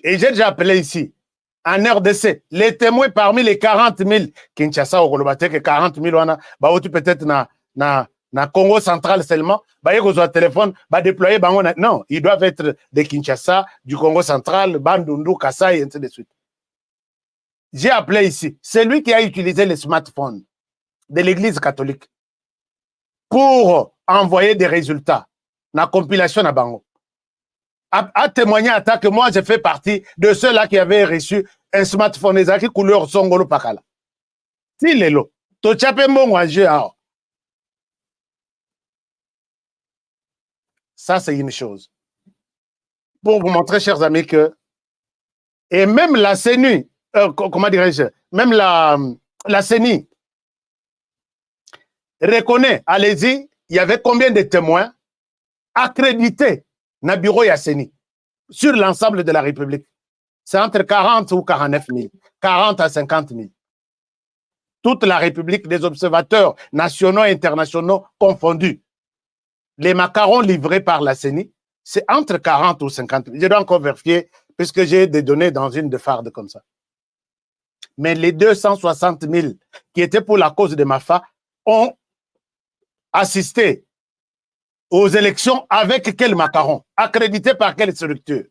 Et j'ai déjà appelé ici, en RDC, les témoins parmi les 40 000, Kinshasa au Kolobatek, 40 000, peut-être na Congo central seulement, ils ont téléphone, déployer, non, ils doivent être de Kinshasa, du Congo central, Bandundu, Kassai, et ainsi de suite. J'ai appelé ici, celui qui a utilisé les smartphones de l'Église catholique pour envoyer des résultats, la compilation à Bango, a témoigné à ta que moi, je fais partie de ceux-là qui avaient reçu un smartphone qui couleur Songolo Pakala. Si les lots, to chapé mon jeu. Ça, c'est une chose. Pour vous montrer, chers amis, que, et même la CENI, comment dirais-je, même la CENI reconnaît, allez-y, il y avait combien de témoins accrédités dans le bureau Yasseni sur l'ensemble de la République? C'est entre 40 ou 49 000, 40 à 50 000. Toute la République, des observateurs nationaux et internationaux confondus. Les macarons livrés par la CENI, c'est entre 40 ou 50 000. Je dois encore vérifier, puisque j'ai des données dans une de fardes comme ça. Mais les 260 000 qui étaient pour la cause de Mafa ont assisté aux élections avec quel macaron? Accrédité par quelle structure?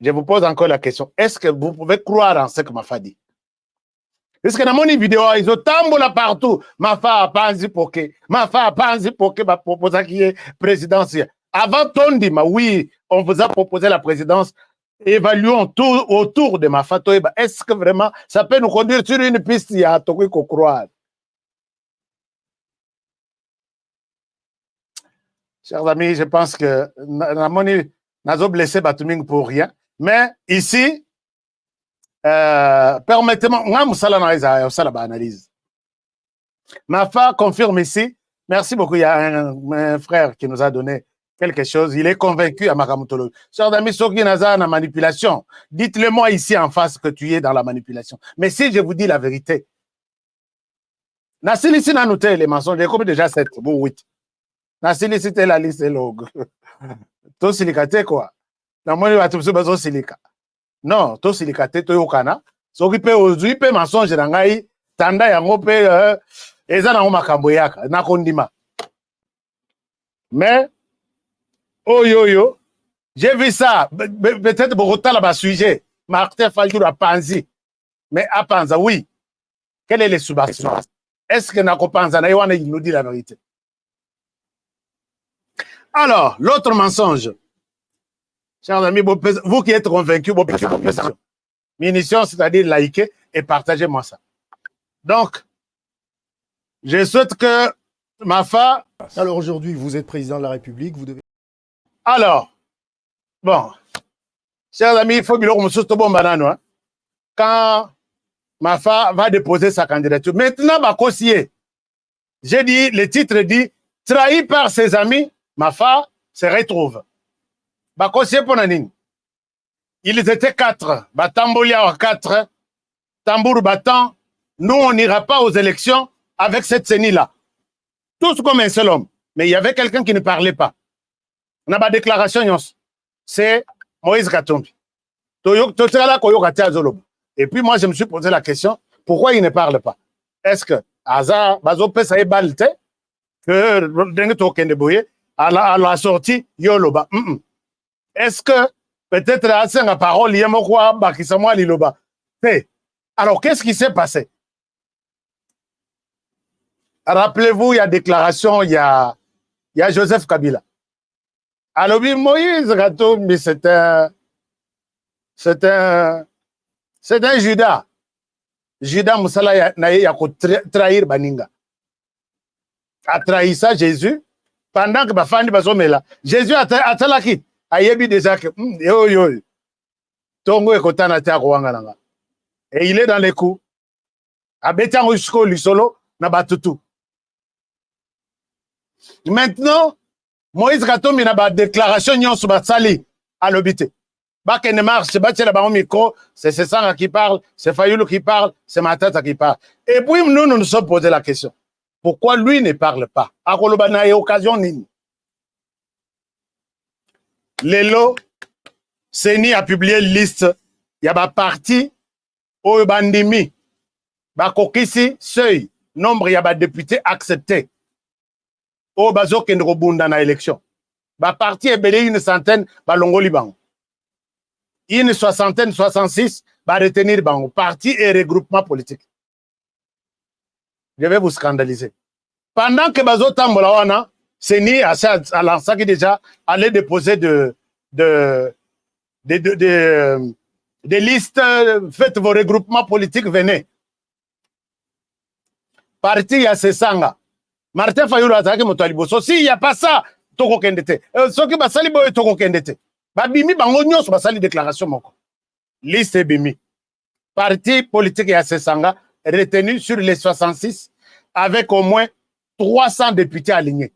Je vous pose encore la question. Est-ce que vous pouvez croire en ce que Mafa dit? Parce que dans mon vidéo, ils ont tambola partout. Mafa a panzi poké. Mafa a panzi poké, ma proposé qui est présidentiel. Avant ton dit, oui, on vous a proposé la présidence. Évaluons tout autour de Mafa. Est-ce que vraiment ça peut nous conduire sur une piste? Il y a à croire. Chers amis, je pense que nous blessé Batuming pour rien. Mais ici, permettez-moi, analyse. Mafa confirme ici. Merci beaucoup. Il y a un frère qui nous a donné quelque chose. Il est convaincu à Makamutolo. Chers amis, ceux qui n'ont la manipulation, dites-le moi ici en face que tu es dans la manipulation. Mais si je vous dis la vérité, Nassili ici n'a noté les mensonges. J'ai compris déjà 7 ou 8. Nassili c'était la liste log. To silicate quoi. Na moi va tout besoin silica. Non, to silicate to yokana. So qui peut aujourd'hui peut mensonge na ngai tanda yango pe eza na makambo yaka na kondima. Mais oh yo, j'ai vu ça peut-être Bogota là bas sujet. Martin Fayulu a Panzi. Mais à Panza oui. Quel est le sous-bastion? Est-ce que Nakopanza na il nous dit la vérité? Alors, l'autre mensonge, chers amis, vous qui êtes convaincus, munitions, c'est-à-dire liker et partagez-moi ça. Donc, je souhaite que Mafa... Alors aujourd'hui, vous êtes président de la République, vous devez... Alors, bon, chers amis, il faut que nous quand Mafa va déposer sa candidature. Maintenant, j'ai dit, le titre dit, trahi par ses amis, Mafa se retrouve. Ils étaient 4. Batambolia 4. Tambour battant. Nous, on n'ira pas aux élections avec cette CENI-là. Tous comme un seul homme. Mais il y avait quelqu'un qui ne parlait pas. On a ma déclaration, c'est Moïse Katumbi. Et puis moi, je me suis posé la question, pourquoi il ne parle pas? Est-ce que Aza, Bazope, ça est balte, que à la sortie, Yoloba. Est-ce que peut-être la parole, Yemokwa, Bakisamwa, Liloba. Alors, qu'est-ce qui s'est passé? Rappelez-vous, il y a déclaration, il y a Joseph Kabila. Alors, Moïse Katumbi, c'est un Judas. Judas Moussala n'a trahir Baninga. A trahi ça Jésus Pendant que bafandi bazomela, Jésus atalaki ayebi déjà que yo tongo ekotana ta kwanga nanga. Et il est dans les coups. Abetango jusqu'au lisolo na batutu. Maintenant, Moïse Katumbi na ba déclaration nyonso basali à l'obité. Bake ne marche, c'est là au micro, c'est Sanga qui parle, c'est Fayoulou qui parle, c'est Matata qui parle. Et puis nous nous sommes posé la question. Pourquoi lui ne parle pas? À Kolobana et occasion nini. Lelo, Seni a publié une liste. Il y a ba parti au bandimi. Ba kokisi seuil. Nombre il y a ba députés acceptés. Au bazo kendro bunda na élection. Ba parti est belé une centaine ba longo libango. Une soixantaine, 66 ba retenir bango. Parti et regroupement politique. Je vais vous scandaliser. Pendant que bazo tambola wana, Seni a lancé qui déjà allait déposer des listes, faites vos regroupements politiques, venez. Parti ya Sesanga. Martin Fayoulou a attaqué Motaliboso. Si il n'y a pas ça, toko kendete. Ce qui basali boy toko kendete. Babimi bango nyos basali déclaration moko. Liste bimi. Parti politique ya Sesanga retenu sur les 66 avec au moins 300 députés alignés.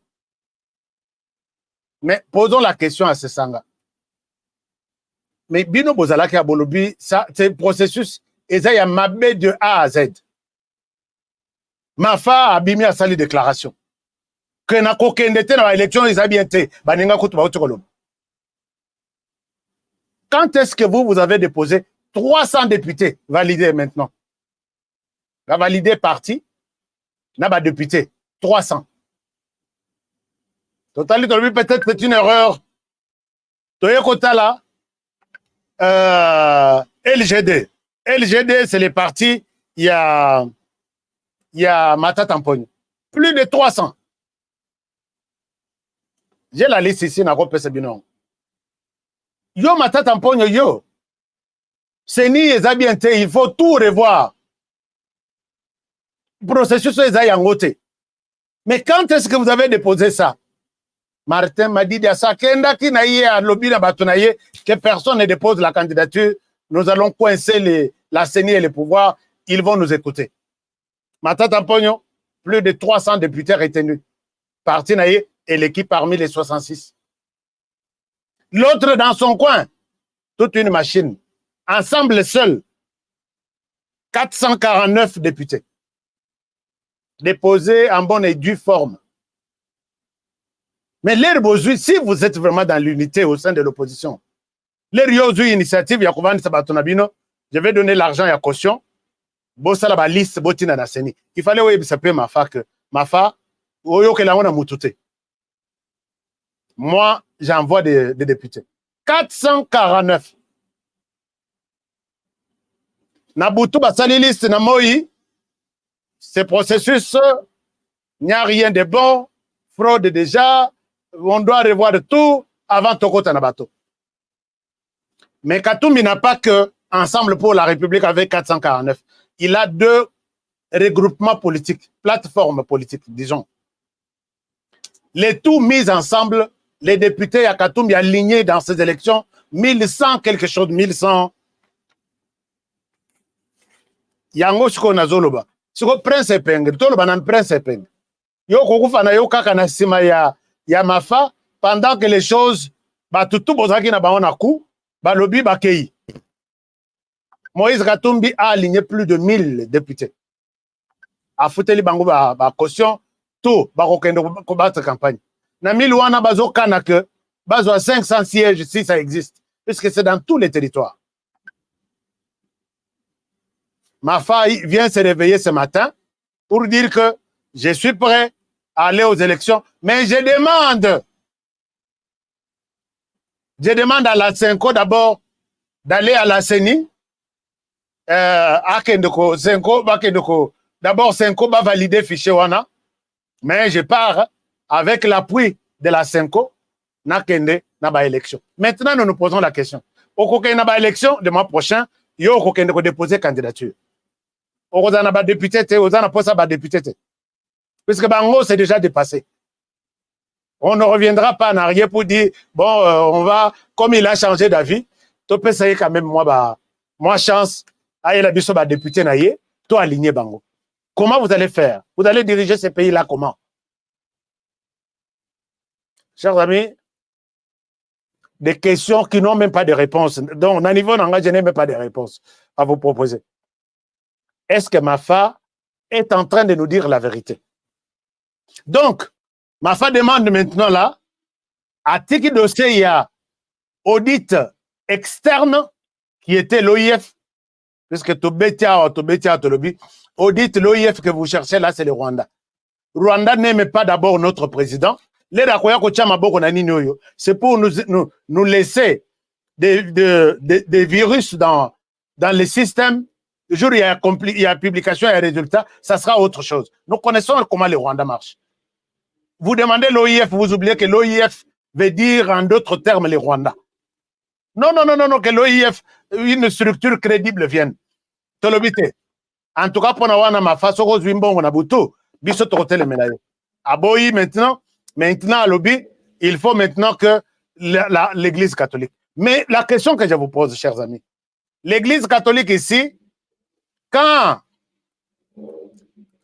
Mais posons la question à Sesanga. Mais Bino Bozalaki Abolobi, ça, c'est un processus, et ça, il y a mabé de A à Z. Mafa a bimi à sali déclaration. Que na kokendete dans l'élection, ils ont bien été. Baninga kutu baotukolom. Quand est-ce que vous avez déposé 300 députés validés maintenant? La validé parti, n'a pas député. 300. Totalement, peut-être c'est une erreur. Toyekota là, LGD. LGD, c'est les partis, il y a Mata Tampogne. Plus de 300. J'ai la liste ici, n'a pas ce binon. Yo Mata Tampogne, yo. Seni Ezabiente, il faut tout revoir. Processus Ezayangote. Mais quand est-ce que vous avez déposé ça? Martin m'a dit que personne ne dépose la candidature. Nous allons coincer la CENI et les pouvoirs. Ils vont nous écouter. Mata Tampogno, plus de 300 députés retenus. Parti naïe et l'équipe parmi les 66. L'autre dans son coin, toute une machine. Ensemble seul, 449 députés. Déposés en bonne et due forme. Mais l'air besoin, si vous êtes vraiment dans l'unité au sein de l'opposition, l'air yozu initiative, Yakovan Sabatonabino, je vais donner l'argent à caution, bossa la liste, botina na seni. Il fallait oui, s'appeler Mafa que Mafa, oyo que la on a moutouté. Moi, j'envoie des députés. 449. Nabutu basali liste na moi. Ce processus, il n'y a rien de bon, fraude déjà, on doit revoir de tout avant Toko Tanabato. Mais Katumbi n'a pas que Ensemble pour la République avec 449. Il a deux regroupements politiques, plateformes politiques, disons. Les tout mis ensemble, les députés à Katumbi alignés dans ces élections, 1100 quelque chose, 1100. Yango Shiko Nazoloba. Siko prince epenge, tolo banan prince epenge. Yo kokufa na yo kaka na sima ya Mafa, pendant que les choses, ba tutu bozaki na baona ku, ba lobi ba kei. Moïse Katumbi a aligné plus de 1000 députés. A fouteli bango ba caution, tout, ba kokende ko battre campagne. Na 1000 wana bazo kana que, bazo à 500 sièges si ça existe, puisque c'est dans tous les territoires. Mafa vient se réveiller ce matin pour dire que je suis prêt à aller aux élections, mais je demande à la Senko d'abord d'aller à la CENI. D'abord Senko va valider le fichier Wana, mais je pars avec l'appui de la Senko nakende na ba élection. Maintenant, nous nous posons la question. Au cours de la élection de mois prochain, il y a déposer candidature. Aux députés, aux députés, puisque Bango c'est déjà dépassé. On ne reviendra pas en arrière pour dire, bon, on va, comme il a changé d'avis, tu peux essayer quand même, moi, chance, à la biso, député, naïe, toi, aligné, bango. Comment vous allez faire? Vous allez diriger ces pays-là comment? Chers amis, des questions qui n'ont même pas de réponse. Donc, à niveau d'engagement, je n'ai même pas de réponse à vous proposer. Est-ce que Mafa est en train de nous dire la vérité? Donc, Mafa demande maintenant là, à Tiki dossier, il y a audit externe qui était l'OIF, puisque Tobetia, audit l'OIF que vous cherchez là, c'est le Rwanda. Rwanda n'aime pas d'abord notre président. C'est pour nous laisser des virus dans les systèmes. Le jour où il y a publication et résultat, ça sera autre chose. Nous connaissons comment le Rwanda marche. Vous demandez l'OIF, vous oubliez que l'OIF veut dire en d'autres termes le Rwanda. Non, que l'OIF, une structure crédible vienne. En tout cas, pour nous, maintenant, à lobby, il faut maintenant que l'Église catholique. Mais la question que je vous pose, chers amis, l'Église catholique ici, quand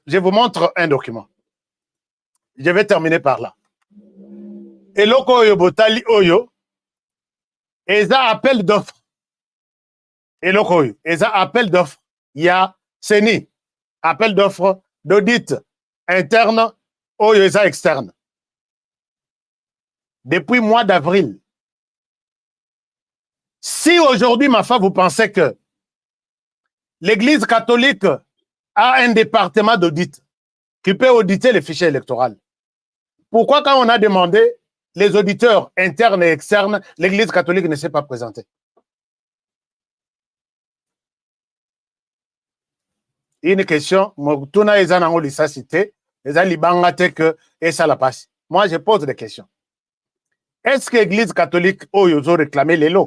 je vous montre un document, je vais terminer par là. Et l'Okoyo Botali Oyo, Eza appel d'offres. Et l'Okoyo, Eza appel d'offres. Il y a CENI, appel d'offres d'audit interne, Oyo Eza externe. Depuis le mois d'avril. Si aujourd'hui, ma femme, vous pensez que l'Église catholique a un département d'audit qui peut auditer les fichiers électoraux, pourquoi quand on a demandé les auditeurs internes et externes, l'Église catholique ne s'est pas présentée? Une question, moi je pose des questions. Est-ce que l'Église catholique, ils ont réclamé les lots?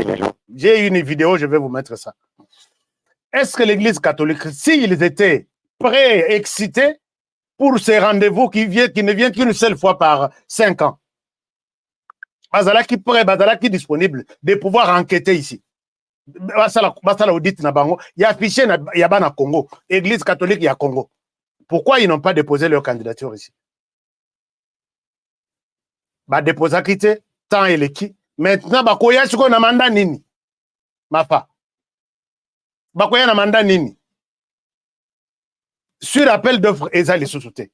J'ai une vidéo, je vais vous mettre ça. Est-ce que l'Église catholique, s'ils étaient prêts, excités pour ces rendez-vous qui ne viennent qu'une seule fois par 5 ans, Bazala qui prêt, Bazala qui disponible de pouvoir enquêter ici. Basala audit na bango, il y a affiché il y a na Congo, Église catholique il y a Congo. Pourquoi ils n'ont pas déposé leur candidature ici? Ba déposer quitté tant et qui. Maintenant bakoya chiko na manda nini? Mafa. Bakoya na manda nini? Sur appel d'offres ezali sous-souté.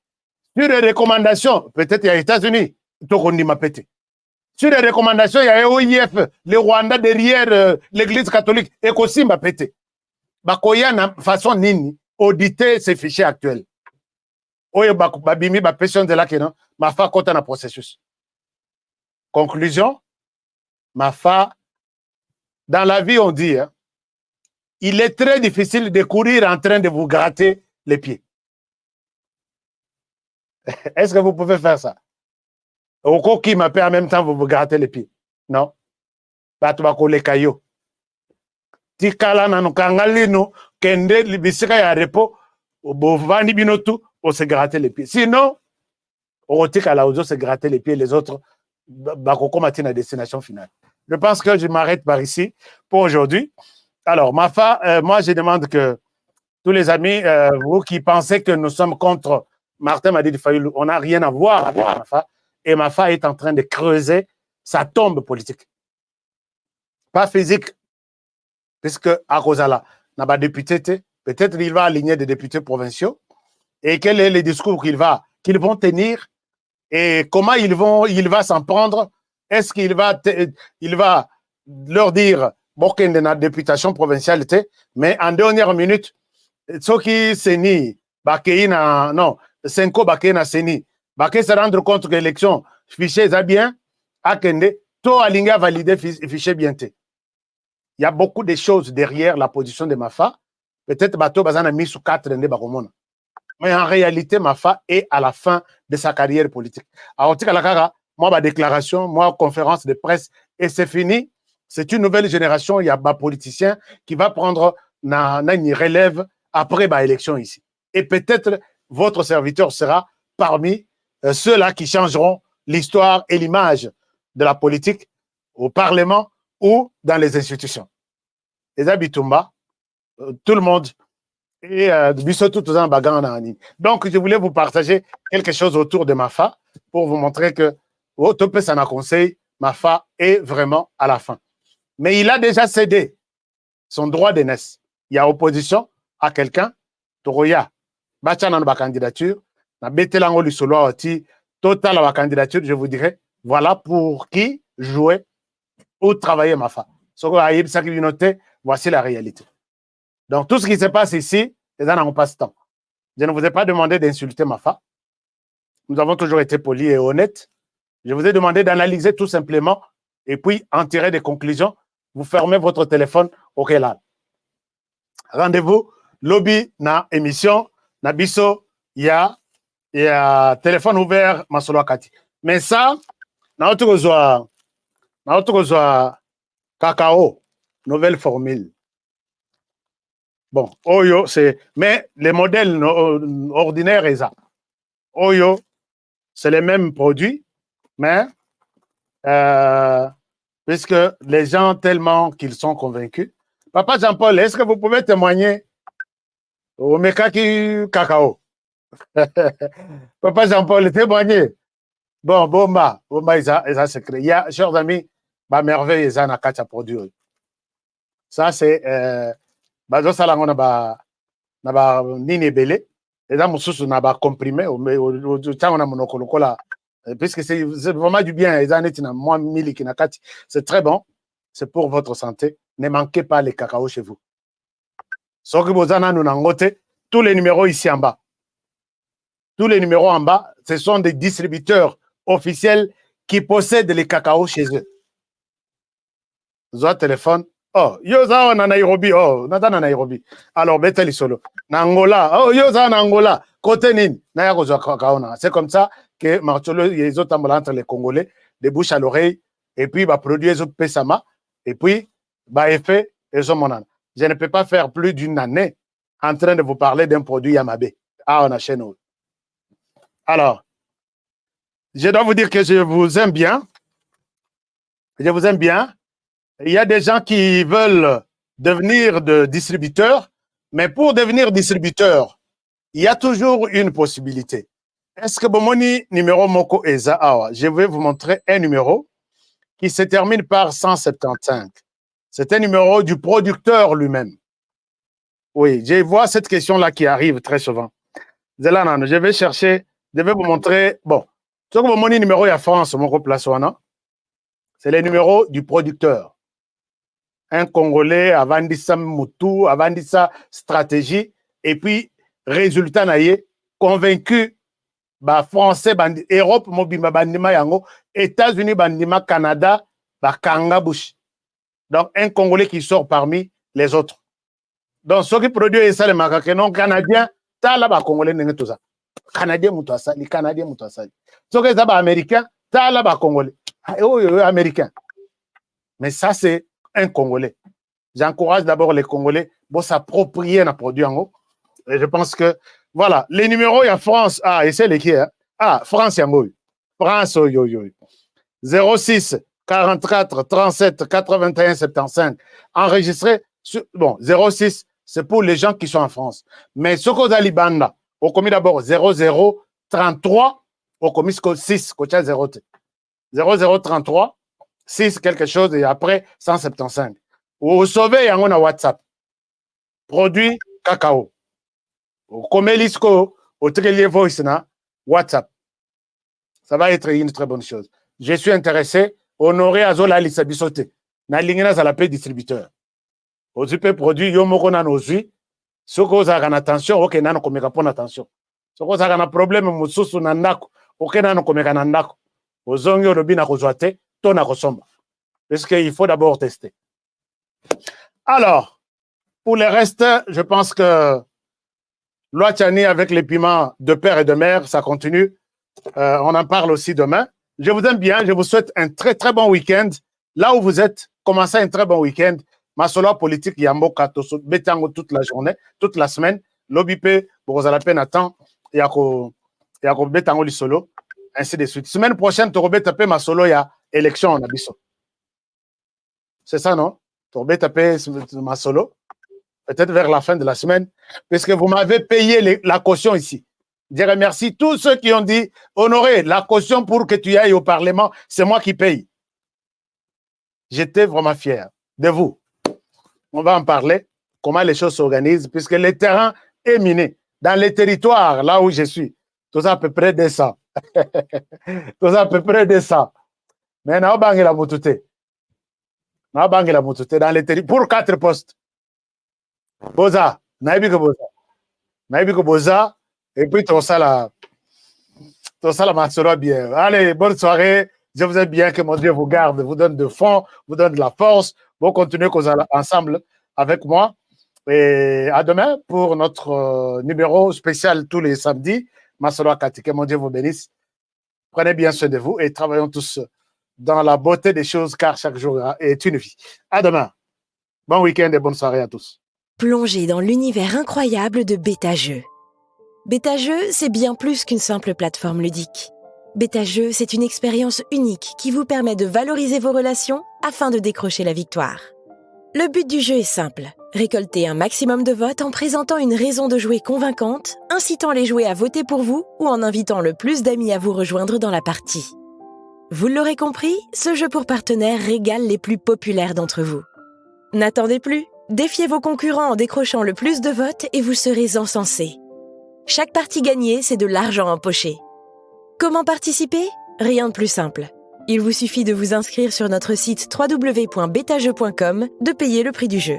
Sur les recommandations, peut-être il y a les États-Unis, tokondi ma pété. Sur les recommandations, il y a OIF, le Rwanda derrière l'Église catholique, et qu'aussi m'a pété. Bakoya na façon nini auditer ces fichiers actuels. Oyo babimi ba pression de la kenan, ma fa kota na processus. Conclusion, ma fa, dans la vie on dit, hein, il est très difficile de courir en train de vous gratter les pieds. Est-ce que vous pouvez faire ça? Oko qui m'appelle en même temps, vous grattez les pieds. Non. Batubako le kayo. Tikala nanukangalino, kende libisika ya repo, bovani binotu, on se gratter les pieds. Sinon, on tikala ozo se gratter les pieds, les autres, bakoko matin à destination finale. Je pense que je m'arrête par ici pour aujourd'hui. Alors, Mafa, moi je demande que tous les amis, vous qui pensez que nous sommes contre Martin Madidi Fayulu, on n'a rien à voir avec Mafa. Et Mafa est en train de creuser sa tombe politique. Pas physique, puisque à Rosala n'a pas député, peut-être il va aligner des députés provinciaux. Et quel est le discours qu'ils vont tenir et comment il va s'en prendre? Est-ce qu'il va leur dire bon qu'il y a une députation provinciale, mais en dernière minute, ceux qui s'enient, non, Senko Bakena Seni, Baké se rendre compte que l'élection fichier est bien, à Kende, tout aligné à valider fichier bien. Il y a beaucoup de choses derrière la position de Mafa. Peut-être Bato Bazan a mis sous 4 Ndé Bakomona. Mais en réalité, Mafa est à la fin de sa carrière politique. Alors, moi, ma déclaration, moi, conférence de presse, et c'est fini. C'est une nouvelle génération. Il y a des politiciens qui va prendre une relève après l'élection ici. Et peut-être votre serviteur sera parmi ceux-là qui changeront l'histoire et l'image de la politique au Parlement ou dans les institutions. Les Abitumba, tout le monde, et donc je voulais vous partager quelque chose autour de Mafa pour vous montrer que Topé Sana Conseil, Mafa est vraiment à la fin. Mais il a déjà cédé son droit d'aînesse. Il y a opposition à quelqu'un, Toroya, Bachanan ba candidature, na Betelango Lisolo Oti, total à la candidature, je vous dirais, voilà pour qui jouer ou travailler Mafa. Voici la réalité. Donc tout ce qui se passe ici, les gens n'ont pas ce temps. Je ne vous ai pas demandé d'insulter Mafa. Nous avons toujours été polis et honnêtes. Je vous ai demandé d'analyser tout simplement et puis en tirer des conclusions. Vous fermez votre téléphone au Kelal. Rendez-vous, lobby, na émission, na biso, il y a téléphone ouvert, Masolo Akati. Mais ça, na autre cacao, nouvelle formule. Bon, Oyo, c'est. Mais les modèles ordinaires, et ça. Oyo, c'est les mêmes produits, mais puisque les gens, tellement qu'ils sont convaincus. Papa Jean-Paul, est-ce que vous pouvez témoigner au Mekaki Cacao? Papa Jean-Paul, témoignez. Bon, Bomba, ils ont secret. Il y a, chers amis, ma merveille, ils ont un produit. Ça, c'est. Bazo salango na ba nini belé et dans mususu na ba comprimé au tchango na monokolokola puisque c'est vraiment du bien ils en est na moi miliki na kati c'est très bon, c'est pour votre santé, ne manquez pas les cacao chez vous. Soki bozana nous nangote, tous les numéros ici en bas, tous les numéros en bas, ce sont des distributeurs officiels qui possèdent les cacao chez eux. Zoa téléphone. Oh, yoza na Nairobi, oh, nata na Nairobi. Alors, beteli solo. Na Angola, oh, yoza na Angola. Côté nini, na ya kozwa kakaona. C'est comme ça que Marcholo, ils ont tambola entre les Congolais, de bouche à l'oreille, et puis, bah, produire les pesama, et puis, bah, effet, et so monana. Je ne peux pas faire plus d'une année en train de vous parler d'un produit Yamabe. Ah, on a chez nous. Alors, je dois vous dire que je vous aime bien. Je vous aime bien. Il y a des gens qui veulent devenir de distributeurs, mais pour devenir distributeur, il y a toujours une possibilité. Est-ce que Bomoni numéro Moko Eza Awa? Je vais vous montrer un numéro qui se termine par 175. C'est un numéro du producteur lui-même. Oui, je vois cette question-là qui arrive très souvent. Zelana, je vais chercher, je vais vous montrer. Bon, ce que Bomoni numéro ya France, Moko Plaswana, c'est le numéro du producteur. Un Congolais a vendu sa moutou, a vendu sa stratégie, et puis, résultat, naïe, convaincu, bah, Français, bandi, Europe, mobima, bandima, yango, États-Unis, bandima, Canada, bah, Kanga, Bush. Donc, un Congolais qui sort parmi les autres. Donc, ceux qui produisent ça, les macaques non canadiens, ça, là, bah, Congolais, n'est tout ça. Canadien, moutouassa, les Canadiens, moutouassa. Ceux qui sont américains, ça, là, bah, Congolais. Américains. Mais ça, c'est un Congolais. J'encourage d'abord les Congolais pour s'approprier un produit en haut. Et je pense que, voilà, les numéros, il y a France. Ah, et c'est les qui, hein? Ah, France, il y a France, 06 44 37 81 75. Enregistré, bon, 06, c'est pour les gens qui sont en France. Mais ce qu'on a Libanda, on commis d'abord 00 33, on commis 6, 0033. 6 quelque chose et après 175. Vous sauvez, il y a un WhatsApp. Produit cacao. Comme l'ISCO, au trélier voice, WhatsApp. Ça va être une très bonne chose. Je suis intéressé. Honoré Azola Lissabisote. Na lingena ça l'appelle distributeur. Au super produit, yomoko na nozui. Ce que vous avez attention, ok, nano komeka pon attention. Ce que vous avez un problème, mususu na ndako, ok, nano komeka na ndako. Ozongi olobi na kozwate. Parce qu'il faut d'abord tester. Alors, pour le reste, je pense que Loachani avec les piments de père et de mère, ça continue. On en parle aussi demain. Je vous aime bien. Je vous souhaite un très, très bon week-end. Là où vous êtes, commencez un très bon week-end. Ma solo politique, Yambo Katoso, Betango toute la journée, toute la semaine. L'OBP, pour vous à la peine à temps, Yako Betango li solo. ainsi de suite. Semaine prochaine, tu vas taper ma solo, il y a élection en Abisso. C'est ça, non? Tu vas taper ma solo, peut-être vers la fin de la semaine, parce que vous m'avez payé la caution ici. Je dirais merci tous ceux qui ont dit, Honoré, la caution pour que tu ailles au Parlement, c'est moi qui paye. J'étais vraiment fier de vous. On va en parler, comment les choses s'organisent, puisque le terrain est miné. Dans les territoires, là où je suis, tout ça à peu près 200. Tout ça à peu près 200. Mais on a bangé la moutouté. On a bangé la moutouté dans les territoires pour 4 postes. Boza, naïbi que Boza. Naïbi que Boza, et puis tout ça là marchera bien. Allez, bonne soirée. Je vous aime bien, que mon Dieu vous garde, vous donne de fond, vous donne de la force. Vous continuez ensemble avec moi. Et à demain pour notre numéro spécial tous les samedis. Masolo Akati, que mon Dieu vous bénisse. Prenez bien soin de vous et travaillons tous dans la beauté des choses, car chaque jour est une vie. À demain. Bon week-end et bonne soirée à tous. Plongez dans l'univers incroyable de BetaJeux. BetaJeux, c'est bien plus qu'une simple plateforme ludique. BetaJeux, c'est une expérience unique qui vous permet de valoriser vos relations afin de décrocher la victoire. Le but du jeu est simple. Récolter un maximum de votes en présentant une raison de jouer convaincante, incitant les joueurs à voter pour vous ou en invitant le plus d'amis à vous rejoindre dans la partie. Vous l'aurez compris, ce jeu pour partenaires régale les plus populaires d'entre vous. N'attendez plus, défiez vos concurrents en décrochant le plus de votes et vous serez encensés. Chaque partie gagnée, c'est de l'argent empoché. Comment participer? Rien de plus simple. Il vous suffit de vous inscrire sur notre site www.betajeux.com, de payer le prix du jeu.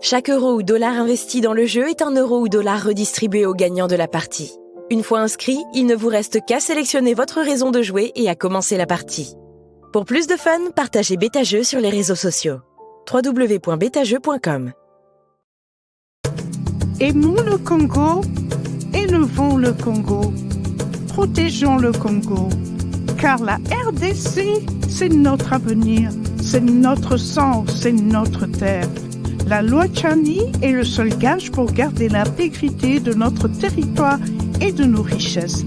Chaque euro ou dollar investi dans le jeu est un euro ou dollar redistribué aux gagnants de la partie. Une fois inscrit, il ne vous reste qu'à sélectionner votre raison de jouer et à commencer la partie. Pour plus de fun, partagez BetaJeux sur les réseaux sociaux. www.betajeux.com. Aimons le Congo, élevons le Congo, protégeons le Congo, car la RDC, c'est notre avenir, c'est notre sang, c'est notre terre. La loi Tchani est le seul gage pour garder l'intégrité de notre territoire et de nos richesses.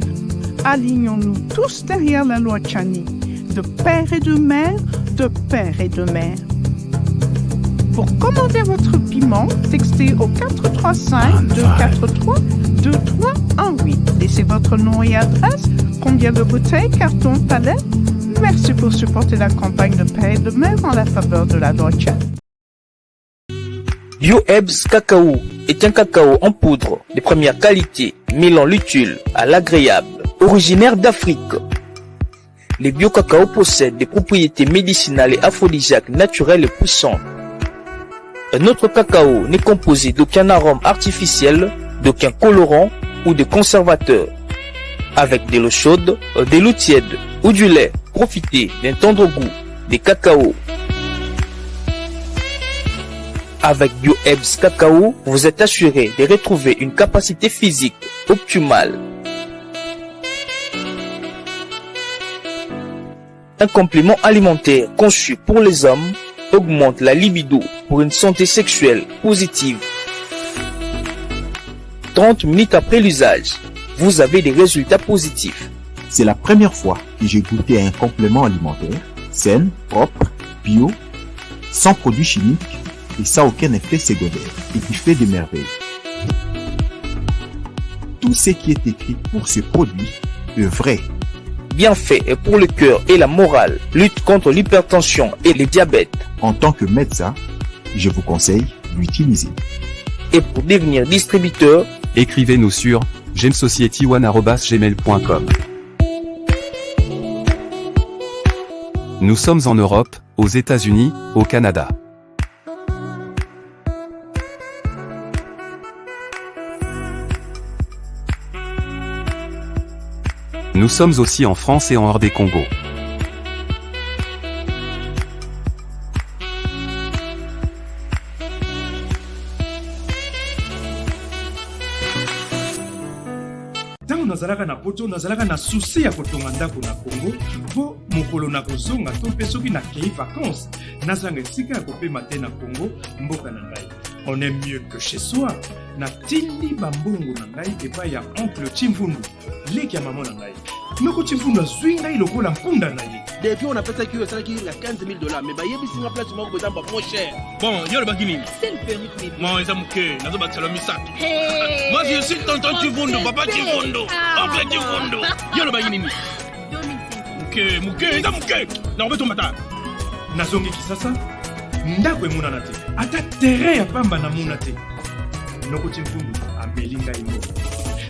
Alignons-nous tous derrière la loi Tchani, de père et de mère, de père et de mère. Pour commander votre piment, textez au 435-243-2318. Laissez votre nom et adresse, combien de bouteilles, cartons, palettes. Merci pour supporter la campagne de père et de mère en la faveur de la loi Tchani. BioEbs Cacao est un cacao en poudre de première qualité, mêlant l'utile à l'agréable, originaire d'Afrique. Les bio-cacao possèdent des propriétés médicinales et aphrodisiaques naturelles et puissantes. Notre cacao n'est composé d'aucun arôme artificiel, d'aucun colorant ou de conservateur. Avec de l'eau chaude, de l'eau tiède ou du lait, profitez d'un tendre goût des cacao. Avec BioEbs Cacao, vous êtes assuré de retrouver une capacité physique optimale. Un complément alimentaire conçu pour les hommes augmente la libido pour une santé sexuelle positive. 30 minutes après l'usage, vous avez des résultats positifs. C'est la première fois que j'ai goûté un complément alimentaire sain, propre, bio, sans produits chimiques et sans aucun effet secondaire et qui fait des merveilles. Tout ce qui est écrit pour ce produit est vrai. Bien fait et pour le cœur et la morale, lutte contre l'hypertension et le diabète. En tant que médecin, je vous conseille d'utiliser. Et pour devenir distributeur, écrivez-nous sur gemsociety1@gmail.com. Nous sommes en Europe, aux États-Unis, au Canada. Nous sommes aussi en France et en hors des Congo. Ntango nazalaka na poto nazalaka na susi ya kotonga ndako na Congo mpo mokolo na kozonga to mpe soki nakei vacances nazanga esika ya kopema te na Congo mboka na ngai. On est mieux que chez soi. Na tindi bambongo na ngai epai ya oncle Chimfundu. Leki ya maman na ngai. Noko Chimfundu azwi ngai lokola mpunda na ye. Depuis on a fait ça qui a 15 000 $, mais bayebi singa place moko boza ba moins cher. Bon, yo le bakini. C'est le perruque. Moi, ils ont mouké, nazo bakisalo misato. Moi, je suis tonton Chimfundu, papa Chimfundu, oncle Chimfundu. Yo le bakini. Mouké, ils ont mouké. Na obeto mata. Nazongi kisasa. Ndako emonana te. Ata terrain ya pamba na mona te. Noko Chimfundu ameli ngai ngo.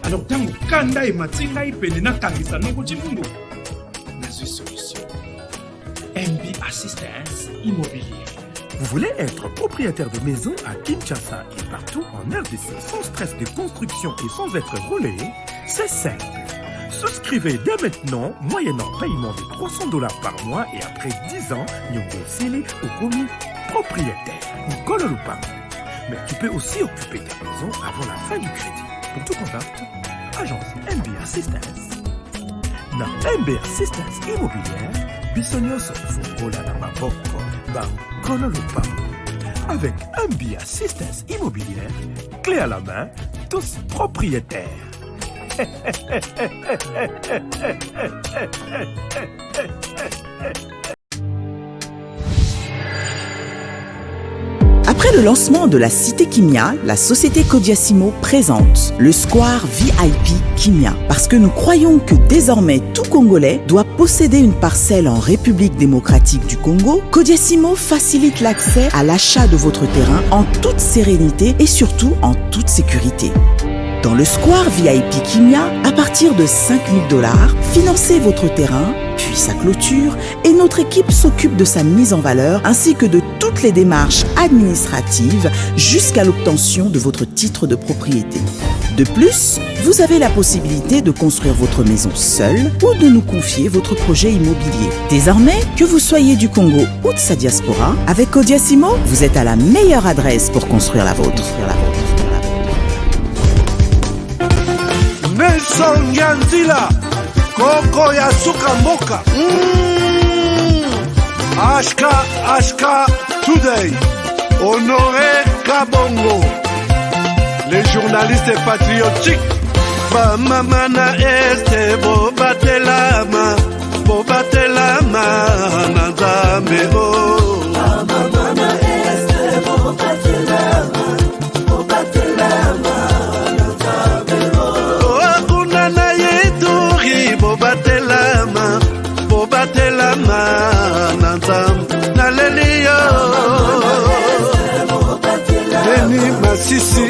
Alors tango kanda emati ngai pene na kangisa Noko Chimfundu. Nazwi solution. MB Assistance Immobilière. Vous voulez être propriétaire de maison à Kinshasa et partout en RDC sans stress de construction et sans être relayé? C'est simple. Souscrivez dès maintenant, moyennant paiement de $300 par mois et après 10 ans, Nyongo Sele au commis propriétaire. Nicolas Lupin. Mais tu peux aussi occuper ta maison avant la fin du crédit. Pour tout contact, agence MB Assistance. Dans MB Assistance Immobilière, Bissonioso Fungola na Maboko, Nicolas Lupin. Avec MB Assistance Immobilière, clé à la main, tous propriétaires. Après le lancement de la Cité Kimia, la société Kodiasimo présente le Square VIP Kimia. Parce que nous croyons que désormais tout Congolais doit posséder une parcelle en République démocratique du Congo, Kodiasimo facilite l'accès à l'achat de votre terrain en toute sérénité et surtout en toute sécurité. Dans le Square VIP Kimia, à partir de $5 000, financez votre terrain, puis sa clôture, et notre équipe s'occupe de sa mise en valeur ainsi que de toutes les démarches administratives jusqu'à l'obtention de votre titre de propriété. De plus, vous avez la possibilité de construire votre maison seule ou de nous confier votre projet immobilier. Désormais, que vous soyez du Congo ou de sa diaspora, avec Kodiasimo, vous êtes à la meilleure adresse pour construire la vôtre. Nelson Yanzila, Koko Yasuka Moka. Ashka Today, Honoré Kabongo, les journalistes patriotiques. Bamamana este Bobatelama, Nazambe o. Bamamana este Bobatelama, Bobatelama Nanzam Nalelio Beni Masisi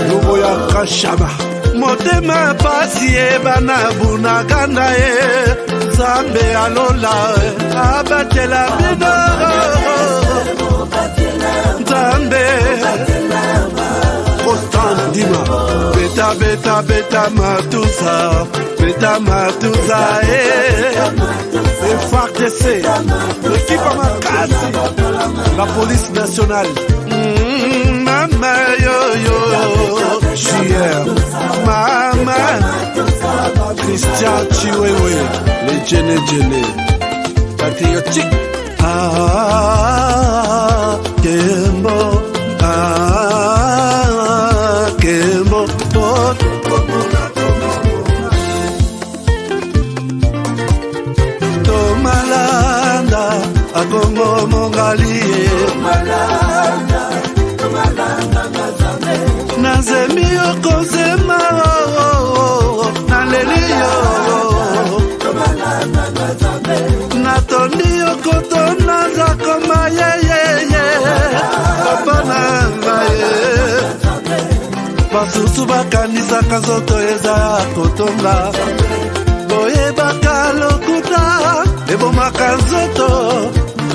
Luboya Kashaba Motema Pasi Bana Bunagana Zambe Alola Abatela Bino Zambe Constant Dima Beta Matusa FARDC, l'équipe à Makasi, la police nationale. Mama yo, JR, Mama, Christian Chiwewe, les Djene, patriotique. Kembo, Agongo Mongali Nazemi Okozema Nalelio Natoni Okoto Nazakoma Papa Nangaye Basusu bakanisa kazoto eza kotonga Boye bakalokuta Ebomaka nzoto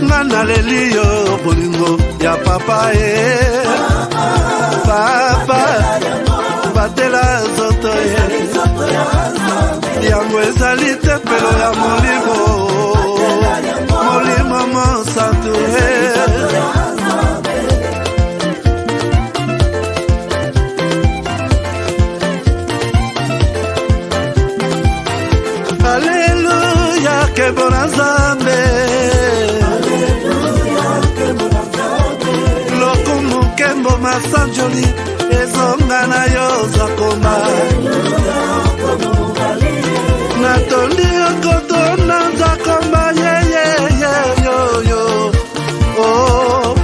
Nana lelio bolingo ya papa Papa batela zoto Yango ezali tempelo ya molimo monsanto Alléluia, que bon Nzambe. sanjoli ezonga na yo zakomba natondi okoto na zakomba yo oh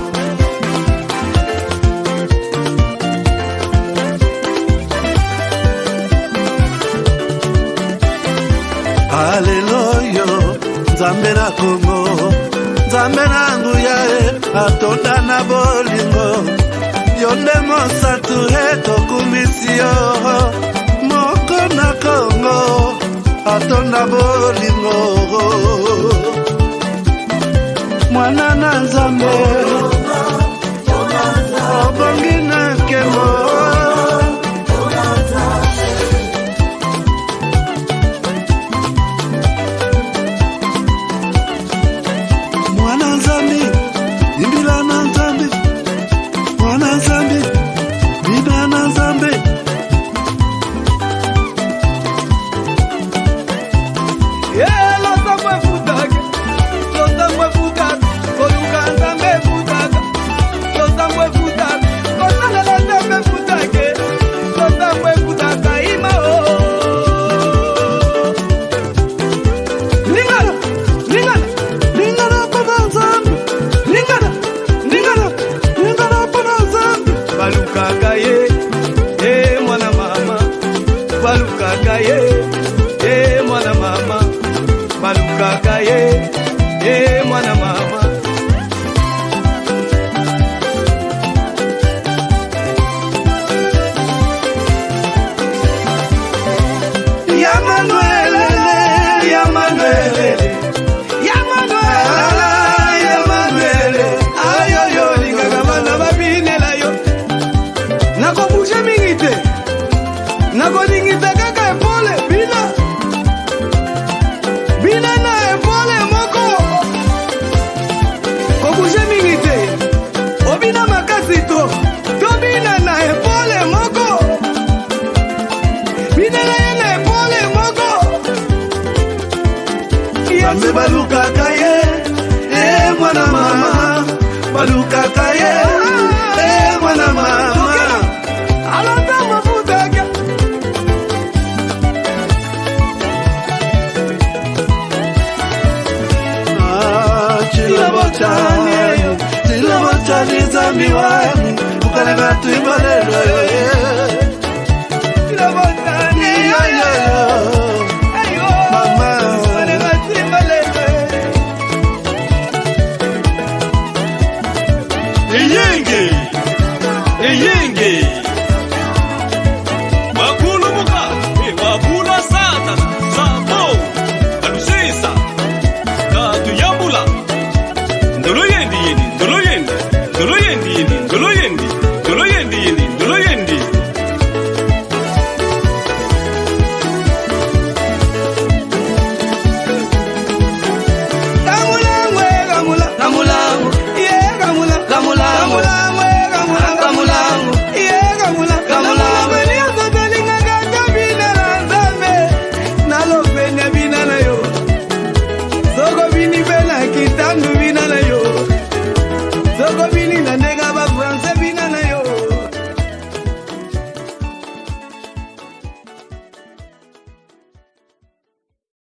Haleluya Nzambe na Kongo Nzambe na nguya atonda na bolingo Yonde mosatu etokumisio Moko na Kongo atonda bolingo Mwana na Nzambe Obongi na kemo Zami wani, ukale gatu ibalelo